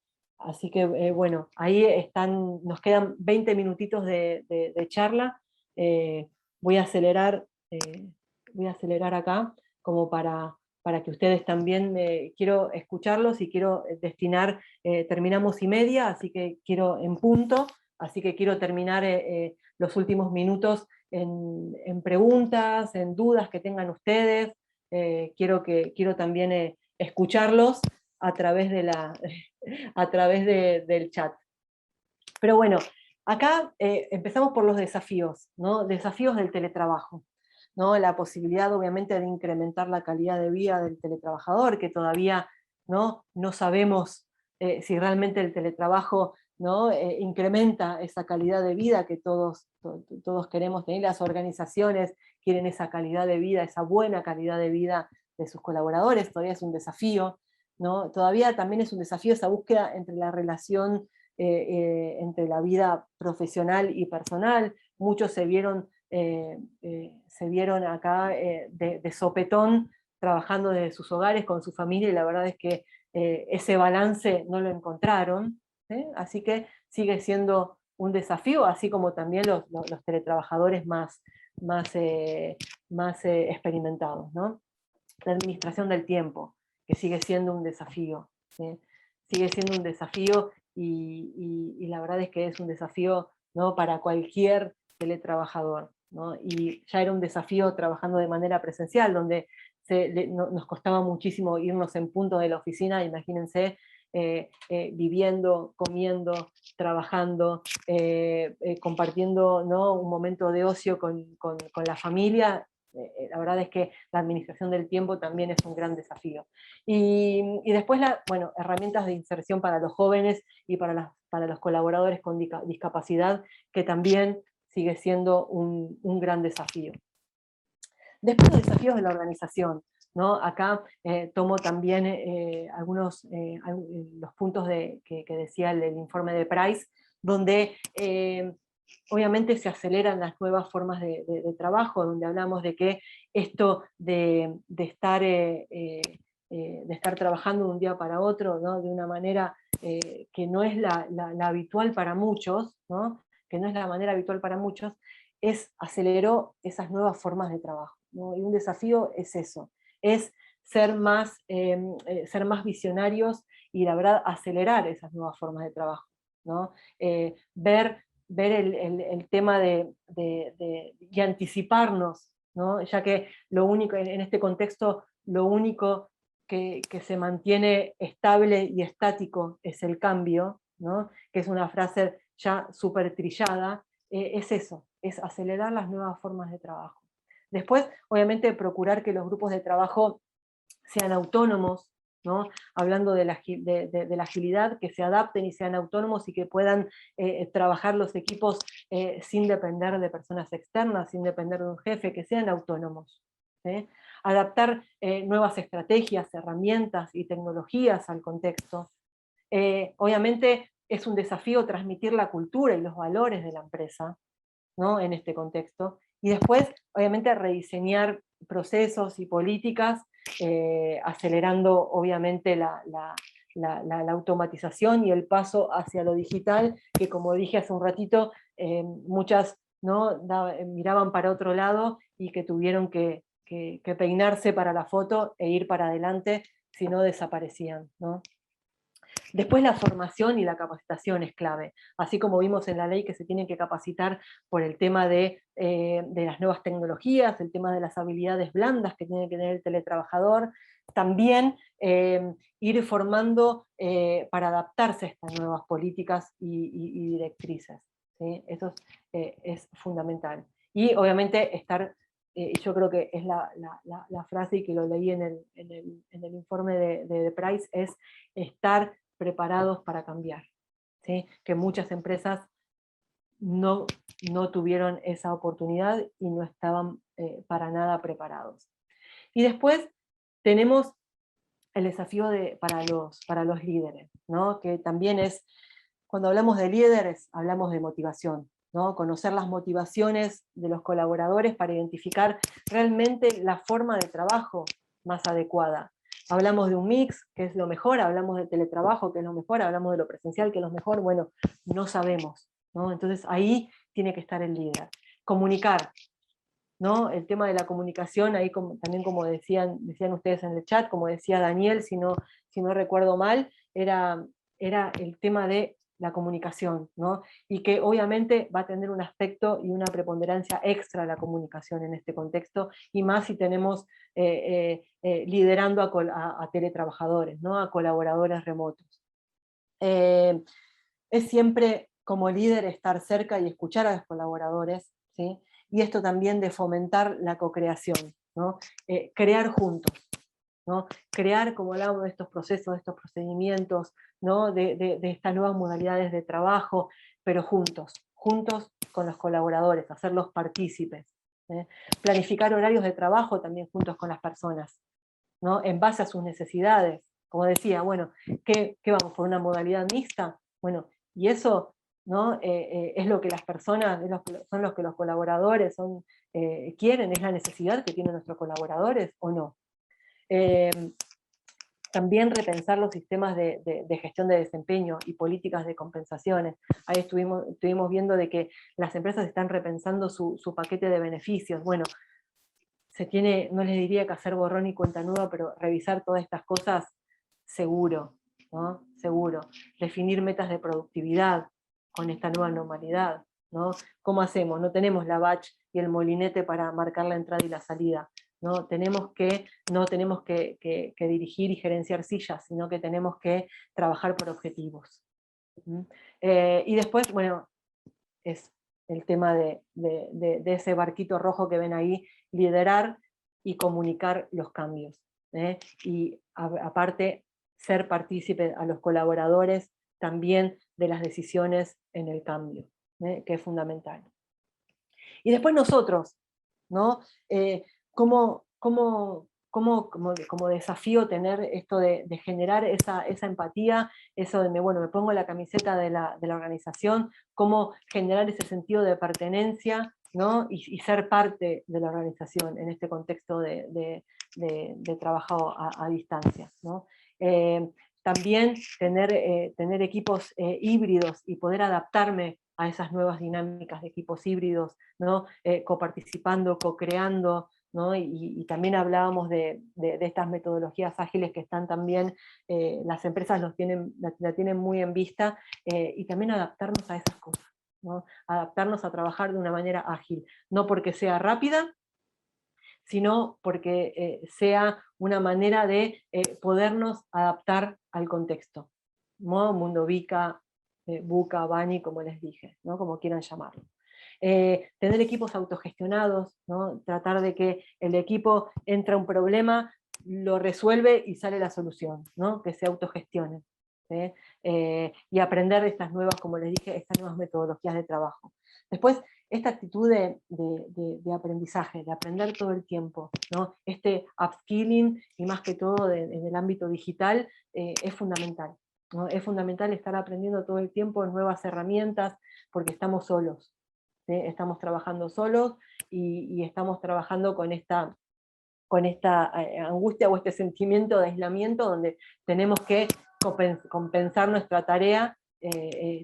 bueno, ahí están, nos quedan 20 minutitos de charla. Eh, voy a acelerar, eh, voy a acelerar acá como para que ustedes también, quiero escucharlos y quiero destinar, terminamos y media, así que quiero en punto, así que quiero terminar los últimos minutos en preguntas, en dudas que tengan ustedes. Quiero también escucharlos a través, a través del chat. Pero bueno, acá empezamos por los desafíos, ¿no? Desafíos del teletrabajo, ¿no? La posibilidad obviamente de incrementar la calidad de vida del teletrabajador, que todavía no sabemos si realmente el teletrabajo, ¿no? Incrementa esa calidad de vida que todos queremos tener, las organizaciones quieren esa calidad de vida, esa buena calidad de vida de sus colaboradores, todavía es un desafío, ¿no? Todavía también es un desafío esa búsqueda entre la relación entre la vida profesional y personal. Muchos se vieron acá de sopetón trabajando desde sus hogares con su familia, y la verdad es que ese balance no lo encontraron, ¿sí? Así que sigue siendo un desafío, así como también los teletrabajadores más experimentados, ¿no? La administración del tiempo, que sigue siendo un desafío, ¿sí? Sigue siendo un desafío, y la verdad es que es un desafío, ¿no? Para cualquier teletrabajador, ¿no? Y ya era un desafío trabajando de manera presencial, donde nos costaba muchísimo irnos en punto de la oficina, imagínense, viviendo, comiendo, trabajando, compartiendo, ¿no? Un momento de ocio con la familia. La verdad es que la administración del tiempo también es un gran desafío. Y después, bueno, herramientas de inserción para los jóvenes y para los colaboradores con discapacidad, que también sigue siendo un gran desafío. Después los desafíos de la organización, ¿no? Acá tomo también los puntos que decía el informe de Price, donde obviamente se aceleran las nuevas formas de trabajo, donde hablamos de que esto de estar trabajando de un día para otro, ¿no? De una manera que no es la habitual para muchos, ¿no? Que no es la manera habitual para muchos, aceleró esas nuevas formas de trabajo, ¿no? Y un desafío es eso, es ser más visionarios y la verdad acelerar esas nuevas formas de trabajo, ¿no? Ver el tema y anticiparnos, ¿no? Ya que lo único, en este contexto, lo único que se mantiene estable y estático es el cambio, ¿no? Que es una frase ya súper trillada, es eso, es acelerar las nuevas formas de trabajo. Después, obviamente, procurar que los grupos de trabajo sean autónomos, ¿no? Hablando de la agilidad, que se adapten y sean autónomos y que puedan trabajar los equipos sin depender de personas externas, sin depender de un jefe, que sean autónomos. ¿Sí? Adaptar nuevas estrategias, herramientas y tecnologías al contexto. Obviamente es un desafío transmitir la cultura y los valores de la empresa, ¿no? En este contexto. Y después, obviamente, rediseñar procesos y políticas, acelerando, obviamente, la automatización y el paso hacia lo digital, que como dije hace un ratito, muchas, ¿no? Miraban para otro lado y que tuvieron que peinarse para la foto e ir para adelante, si no desaparecían, ¿no? Después la formación y la capacitación es clave, así como vimos en la ley que se tienen que capacitar por el tema de las nuevas tecnologías, el tema de las habilidades blandas que tiene que tener el teletrabajador, también ir formando para adaptarse a estas nuevas políticas y directrices. ¿Sí? Eso es fundamental. Y obviamente yo creo que es la frase, y que lo leí en el informe de Price, es estar preparados para cambiar, ¿sí? Que muchas empresas no tuvieron esa oportunidad y no estaban para nada preparados. Y después tenemos el desafío para los líderes, ¿no? Que también es, cuando hablamos de líderes, hablamos de motivación, ¿no? Conocer las motivaciones de los colaboradores para identificar realmente la forma de trabajo más adecuada. Hablamos de un mix, que es lo mejor, hablamos de teletrabajo, que es lo mejor, hablamos de lo presencial, que es lo mejor, bueno, no sabemos, ¿no? Entonces ahí tiene que estar el líder. Comunicar, ¿no? El tema de la comunicación, ahí también como decían ustedes en el chat, como decía Daniel, si no recuerdo mal, era el tema de la comunicación, ¿no? Y que obviamente va a tener un aspecto y una preponderancia extra la comunicación en este contexto, y más si tenemos liderando a teletrabajadores, ¿no? A colaboradores remotos. Es siempre como líder estar cerca y escuchar a los colaboradores, ¿sí? Y esto también de fomentar la co-creación, ¿no? Crear juntos, ¿no? Crear, como hablábamos, de estos procesos, de estos procedimientos, ¿no? de estas nuevas modalidades de trabajo, pero juntos con los colaboradores, hacerlos partícipes. Planificar horarios de trabajo también juntos con las personas, ¿no? En base a sus necesidades. Como decía, bueno, ¿qué vamos por una modalidad mixta? Bueno, y eso, ¿no? Es lo que las personas, son los que los colaboradores quieren, es la necesidad que tienen nuestros colaboradores o no. También repensar los sistemas de gestión de desempeño y políticas de compensaciones. Ahí estuvimos viendo de que las empresas están repensando su paquete de beneficios. Bueno, no les diría que hacer borrón y cuenta nueva, pero revisar todas estas cosas seguro, ¿no? Seguro. Definir metas de productividad con esta nueva normalidad, ¿no? ¿Cómo hacemos? No tenemos la batch y el molinete para marcar la entrada y la salida. No tenemos que dirigir y gerenciar sillas, sino que tenemos que trabajar por objetivos. Y después, bueno, es el tema de ese barquito rojo que ven ahí, liderar y comunicar los cambios. Y aparte, ser partícipe a los colaboradores también de las decisiones en el cambio, que es fundamental. Y después nosotros, ¿no? Como desafío tener esto de generar esa empatía, eso de, bueno, me pongo la camiseta de la organización, cómo generar ese sentido de pertenencia, ¿no? Y ser parte de la organización en este contexto de trabajo a distancia, ¿no? También tener equipos híbridos y poder adaptarme a esas nuevas dinámicas de equipos híbridos, ¿no? Coparticipando, co-creando, ¿no? Y también hablábamos de estas metodologías ágiles que están también, las empresas la tienen muy en vista, y también adaptarnos a esas cosas, ¿no? Adaptarnos a trabajar de una manera ágil, no porque sea rápida, sino porque sea una manera de podernos adaptar al contexto, ¿no? Mundo VICA, Buca, Bani, como les dije, ¿no? Como quieran llamarlo. Tener equipos autogestionados, ¿no? Tratar de que el equipo entra un problema, lo resuelve y sale la solución, ¿no? Que se autogestionen. ¿Sí? Y aprender estas nuevas, como les dije, estas nuevas metodologías de trabajo. Después, esta actitud de aprendizaje, de aprender todo el tiempo, ¿no? Este upskilling, y más que todo en el ámbito digital, es fundamental, ¿no? Es fundamental estar aprendiendo todo el tiempo nuevas herramientas, porque estamos solos, ¿sí? Estamos trabajando solos y estamos trabajando con esta angustia o este sentimiento de aislamiento, donde tenemos que compensar nuestra tarea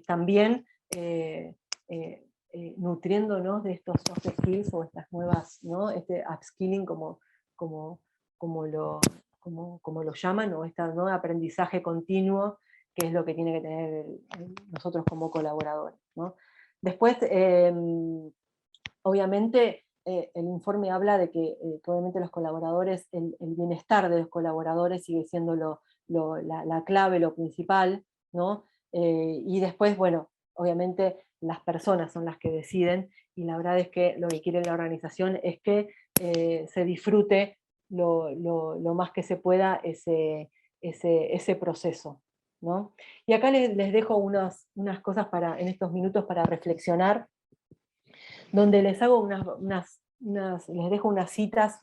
también nutriéndonos de estos soft skills o estas nuevas, ¿no? Este upskilling como, como, lo, como lo llaman, o este, ¿no? Aprendizaje continuo, que es lo que tiene que tener nosotros como colaboradores, ¿no? Después, obviamente, el informe habla de que obviamente los colaboradores, el bienestar de los colaboradores sigue siendo la clave, lo principal, ¿no? Y después, bueno, obviamente las personas son las que deciden, y la verdad es que lo que quiere la organización es que se disfrute lo más que se pueda ese proceso, ¿no? Y acá les dejo unas cosas en estos minutos para reflexionar, donde les hago les dejo unas citas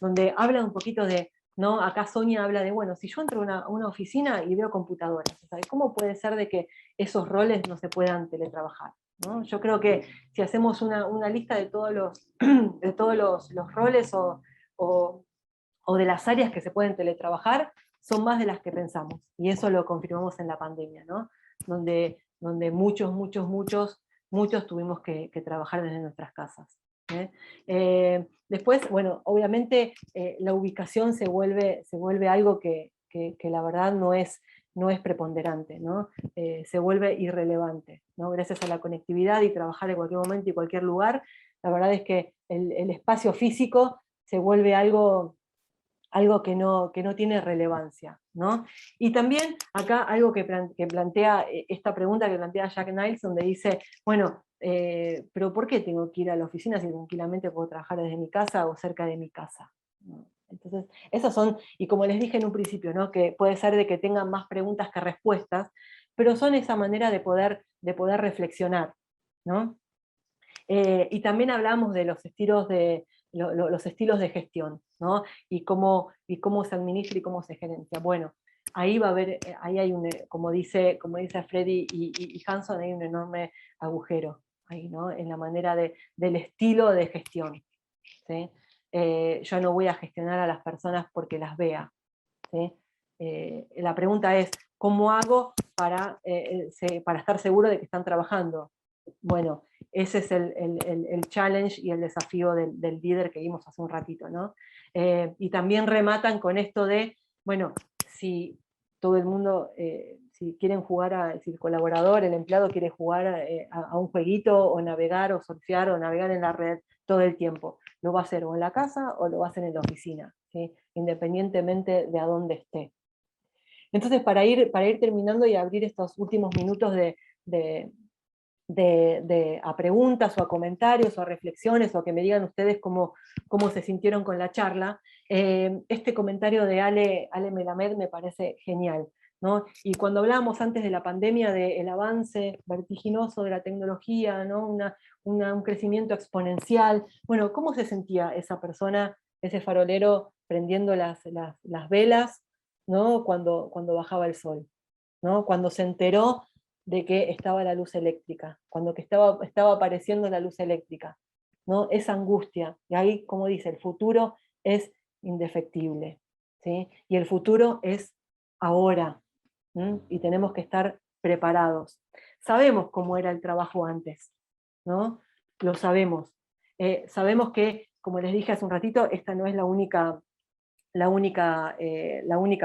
donde hablan un poquito de, ¿no? Acá Sonia habla de, bueno, si yo entro a una oficina y veo computadoras, ¿sabes? ¿Cómo puede ser de que esos roles no se puedan teletrabajar? ¿No? Yo creo que si hacemos una lista de todos los roles o de las áreas que se pueden teletrabajar, son más de las que pensamos. Y eso lo confirmamos en la pandemia, ¿no? Donde muchos tuvimos que trabajar desde nuestras casas. Después, bueno, obviamente la ubicación se vuelve algo que la verdad no es preponderante, ¿no? Se vuelve irrelevante, ¿no? Gracias a la conectividad y trabajar en cualquier momento y cualquier lugar, la verdad es que el espacio físico se vuelve algo que no tiene relevancia, ¿no? Y también acá algo que plantea, esta pregunta que plantea Jack Niles, donde dice, bueno, pero ¿por qué tengo que ir a la oficina si tranquilamente puedo trabajar desde mi casa o cerca de mi casa? ¿No? Entonces, esas son, y como les dije en un principio, ¿no? Que puede ser de que tengan más preguntas que respuestas, pero son esa manera de poder reflexionar, ¿no? Y también hablamos de los estilos los estilos de gestión, ¿no? Y cómo se administra y cómo se gerencia. Bueno, ahí va a haber, ahí hay como dice Freddy y Hanson, hay un enorme agujero ahí, ¿no? En la manera del estilo de gestión, ¿sí? Yo no voy a gestionar a las personas porque las vea, ¿sí? La pregunta es, ¿cómo hago para estar seguro de que están trabajando? Bueno, ese es el challenge y el desafío del líder que vimos hace un ratito, ¿no? Y también rematan con esto de, bueno, si todo el mundo, si quieren jugar, si el colaborador, el empleado quiere jugar a un jueguito, o navegar, o surfear, o navegar en la red todo el tiempo, lo va a hacer o en la casa o lo va a hacer en la oficina, ¿sí? Independientemente de a dónde esté. Entonces, para ir terminando y abrir estos últimos minutos de, a preguntas o a comentarios o a reflexiones, o a que me digan ustedes cómo se sintieron con la charla, este comentario de Ale Melamed me parece genial, ¿no? Y cuando hablábamos antes de la pandemia del avance vertiginoso de la tecnología, ¿no? Un crecimiento exponencial, bueno, ¿cómo se sentía esa persona, ese farolero prendiendo las velas, ¿no? Cuando bajaba el sol, ¿no? Cuando se enteró de que estaba la luz eléctrica, cuando que estaba apareciendo la luz eléctrica, ¿no? Esa angustia, y ahí, como dice, el futuro es indefectible, ¿sí? Y el futuro es ahora, ¿sí? Y tenemos que estar preparados. Sabemos cómo era el trabajo antes, ¿no? Lo sabemos. Sabemos que, como les dije hace un ratito, esta no es la única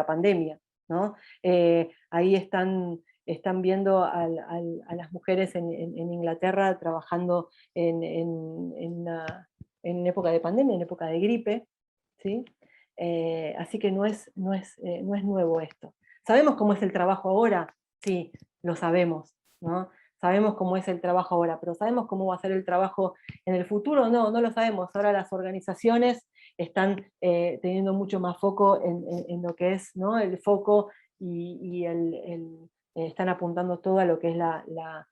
pandemia, ¿no? Ahí están viendo a las mujeres en Inglaterra trabajando en época de pandemia, en época de gripe, ¿sí? Así que no es nuevo esto. ¿Sabemos cómo es el trabajo ahora? Sí, lo sabemos, ¿no? Sabemos cómo es el trabajo ahora, pero ¿sabemos cómo va a ser el trabajo en el futuro? No, no lo sabemos. Ahora las organizaciones están teniendo mucho más foco en lo que es, ¿no? El foco y están apuntando todo a lo que es la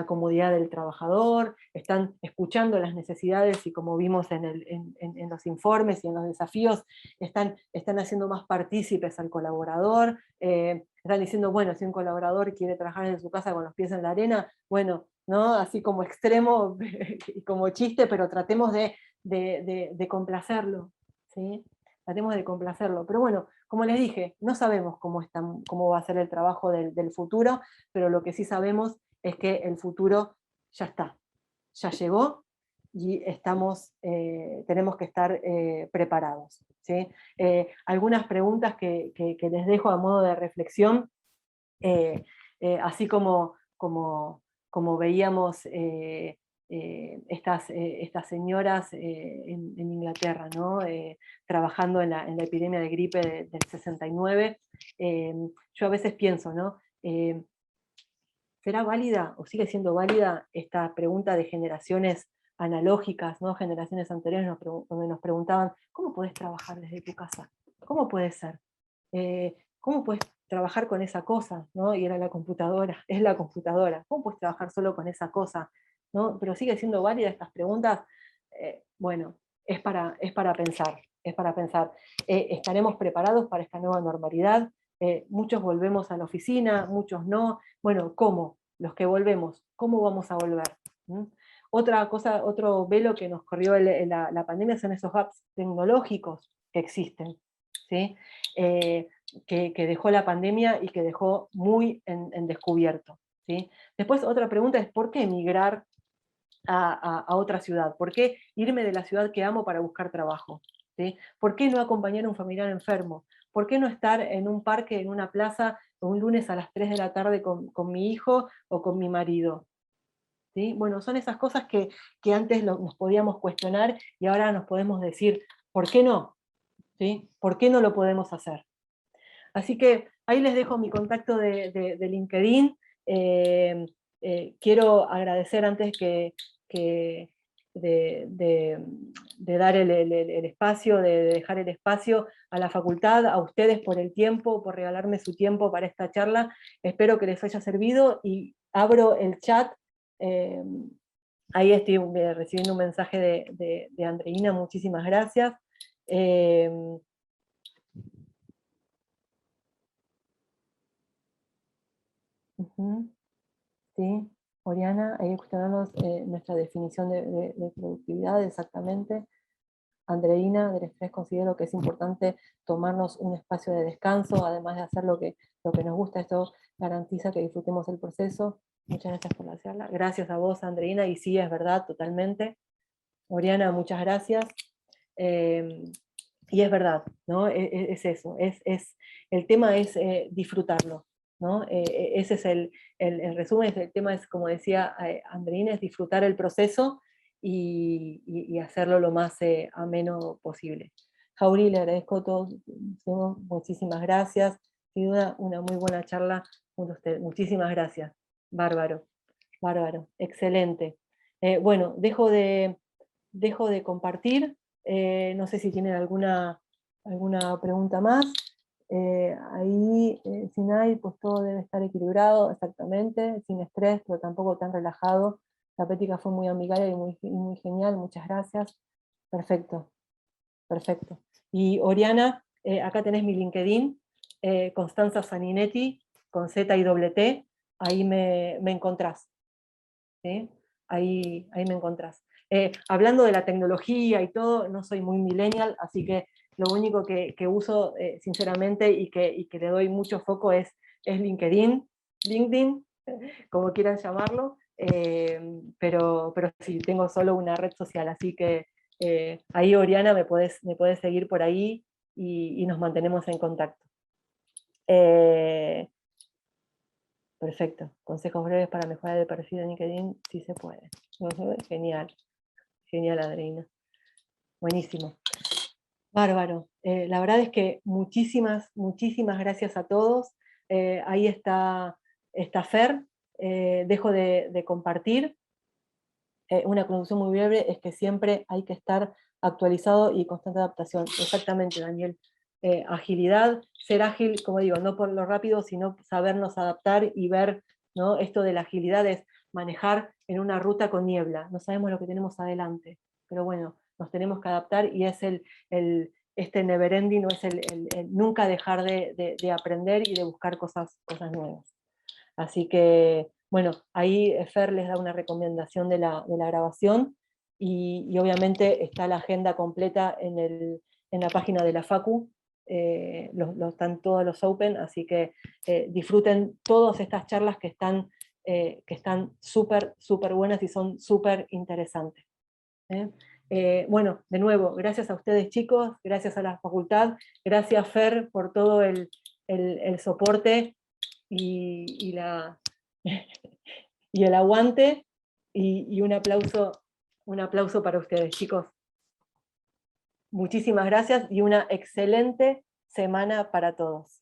comodidad del trabajador, están escuchando las necesidades y como vimos en los informes y en los desafíos, están haciendo más partícipes al colaborador, están diciendo, bueno, si un colaborador quiere trabajar en su casa con los pies en la arena, bueno, ¿no? Así como extremo y como chiste, pero tratemos de complacerlo, ¿sí? Tratemos de complacerlo. Pero bueno, como les dije, no sabemos cómo va a ser el trabajo del futuro, pero lo que sí sabemos es que el futuro ya está, ya llegó y tenemos que estar preparados, ¿sí? Algunas preguntas que les dejo a modo de reflexión, así como veíamos estas señoras en Inglaterra, ¿no? Trabajando en la epidemia de gripe del 69, yo a veces pienso, ¿no? ¿Será válida o sigue siendo válida esta pregunta de generaciones analógicas, ¿no? Generaciones anteriores donde nos preguntaban, ¿cómo puedes trabajar desde tu casa? ¿Cómo puede ser? ¿Cómo puedes trabajar con esa cosa? ¿No? Y era la computadora, es la computadora. ¿Cómo puedes trabajar solo con esa cosa? ¿No? Pero sigue siendo válida estas preguntas. Bueno, es para pensar, es para pensar. ¿Estaremos preparados para esta nueva normalidad? Muchos volvemos a la oficina, muchos no. Bueno, ¿cómo? Los que volvemos, ¿cómo vamos a volver? ¿Mm? Otra cosa, otro velo que nos corrió la pandemia son esos gaps tecnológicos que existen, ¿sí? Que dejó la pandemia y que dejó muy en descubierto, ¿sí? Después otra pregunta es, ¿por qué emigrar a otra ciudad? ¿Por qué irme de la ciudad que amo para buscar trabajo? ¿Sí? ¿Por qué no acompañar a un familiar enfermo? ¿Por qué no estar en un parque, en una plaza, un lunes a las 3 de la tarde con mi hijo o con mi marido? ¿Sí? Bueno, son esas cosas que antes nos podíamos cuestionar y ahora nos podemos decir, ¿por qué no? ¿Sí? ¿Por qué no lo podemos hacer? Así que ahí les dejo mi contacto de LinkedIn. Eh, Quiero agradecer antes que de dar el espacio, de dejar el espacio a la facultad, a ustedes por el tiempo, por regalarme su tiempo para esta charla. Espero que les haya servido y abro el chat. eh, Ahí estoy recibiendo un mensaje de Andreina, muchísimas gracias. Eh, Ujú. Sí, Oriana, ahí cuestionamos nuestra definición de productividad exactamente. Andreina, del estrés, considero que es importante tomarnos un espacio de descanso, además de hacer lo que nos gusta, esto garantiza que disfrutemos el proceso. Muchas gracias por la charla. Gracias a vos, Andreina, y sí, es verdad, totalmente. Oriana, muchas gracias. Eh, y es verdad, ¿no? Es eso, el tema es disfrutarlo, ¿no? Ese es el resumen, el tema es, como decía Andreina, es disfrutar el proceso y hacerlo lo más ameno posible. Jauri, le agradezco a todos, muchísimas gracias, sin duda una muy buena charla junto a usted, muchísimas gracias, bárbaro, bárbaro, excelente. Bueno, dejo de compartir. No sé si tienen alguna pregunta más. Ahí, si no hay, pues todo debe estar equilibrado, exactamente, sin estrés, pero tampoco tan relajado. La pética fue muy amigable y muy genial, muchas gracias. Perfecto, perfecto. Y Oriana, acá tenés mi LinkedIn, Constanza Saninetti, con Z y doble T, ahí me encontrás. ¿Sí? Ahí me encontrás. Hablando de la tecnología y todo, no soy muy millennial, así que lo único que uso, sinceramente, y que le doy mucho foco es LinkedIn, como quieran llamarlo, pero sí, tengo solo una red social, así que ahí, Oriana, me podés seguir por ahí y nos mantenemos en contacto. Eh, Perfecto. Consejos breves para mejorar el perfil de LinkedIn, sí se puede. Genial, genial, Adriana. Buenísimo. Bárbaro. La verdad es que muchísimas, muchísimas gracias a todos. Ahí está Fer. Dejo de compartir. Una conclusión muy breve es que siempre hay que estar actualizado y constante adaptación. Exactamente, Daniel. Agilidad, ser ágil, como digo, no por lo rápido, sino sabernos adaptar y ver, ¿no? Esto de la agilidad es manejar en una ruta con niebla. No sabemos lo que tenemos adelante, pero bueno, nos tenemos que adaptar y es este never ending, no es el nunca dejar de aprender y de buscar cosas nuevas. Así que, bueno, ahí Fer les da una recomendación de la grabación y obviamente está la agenda completa en la página de la Facu, están todos los Open, así que disfruten todas estas charlas que están súper, súper buenas y son súper interesantes. ¿Eh? Bueno, de nuevo, gracias a ustedes chicos, gracias a la facultad, gracias Fer por todo el soporte y y el aguante, y un aplauso para ustedes, chicos. Muchísimas gracias y una excelente semana para todos.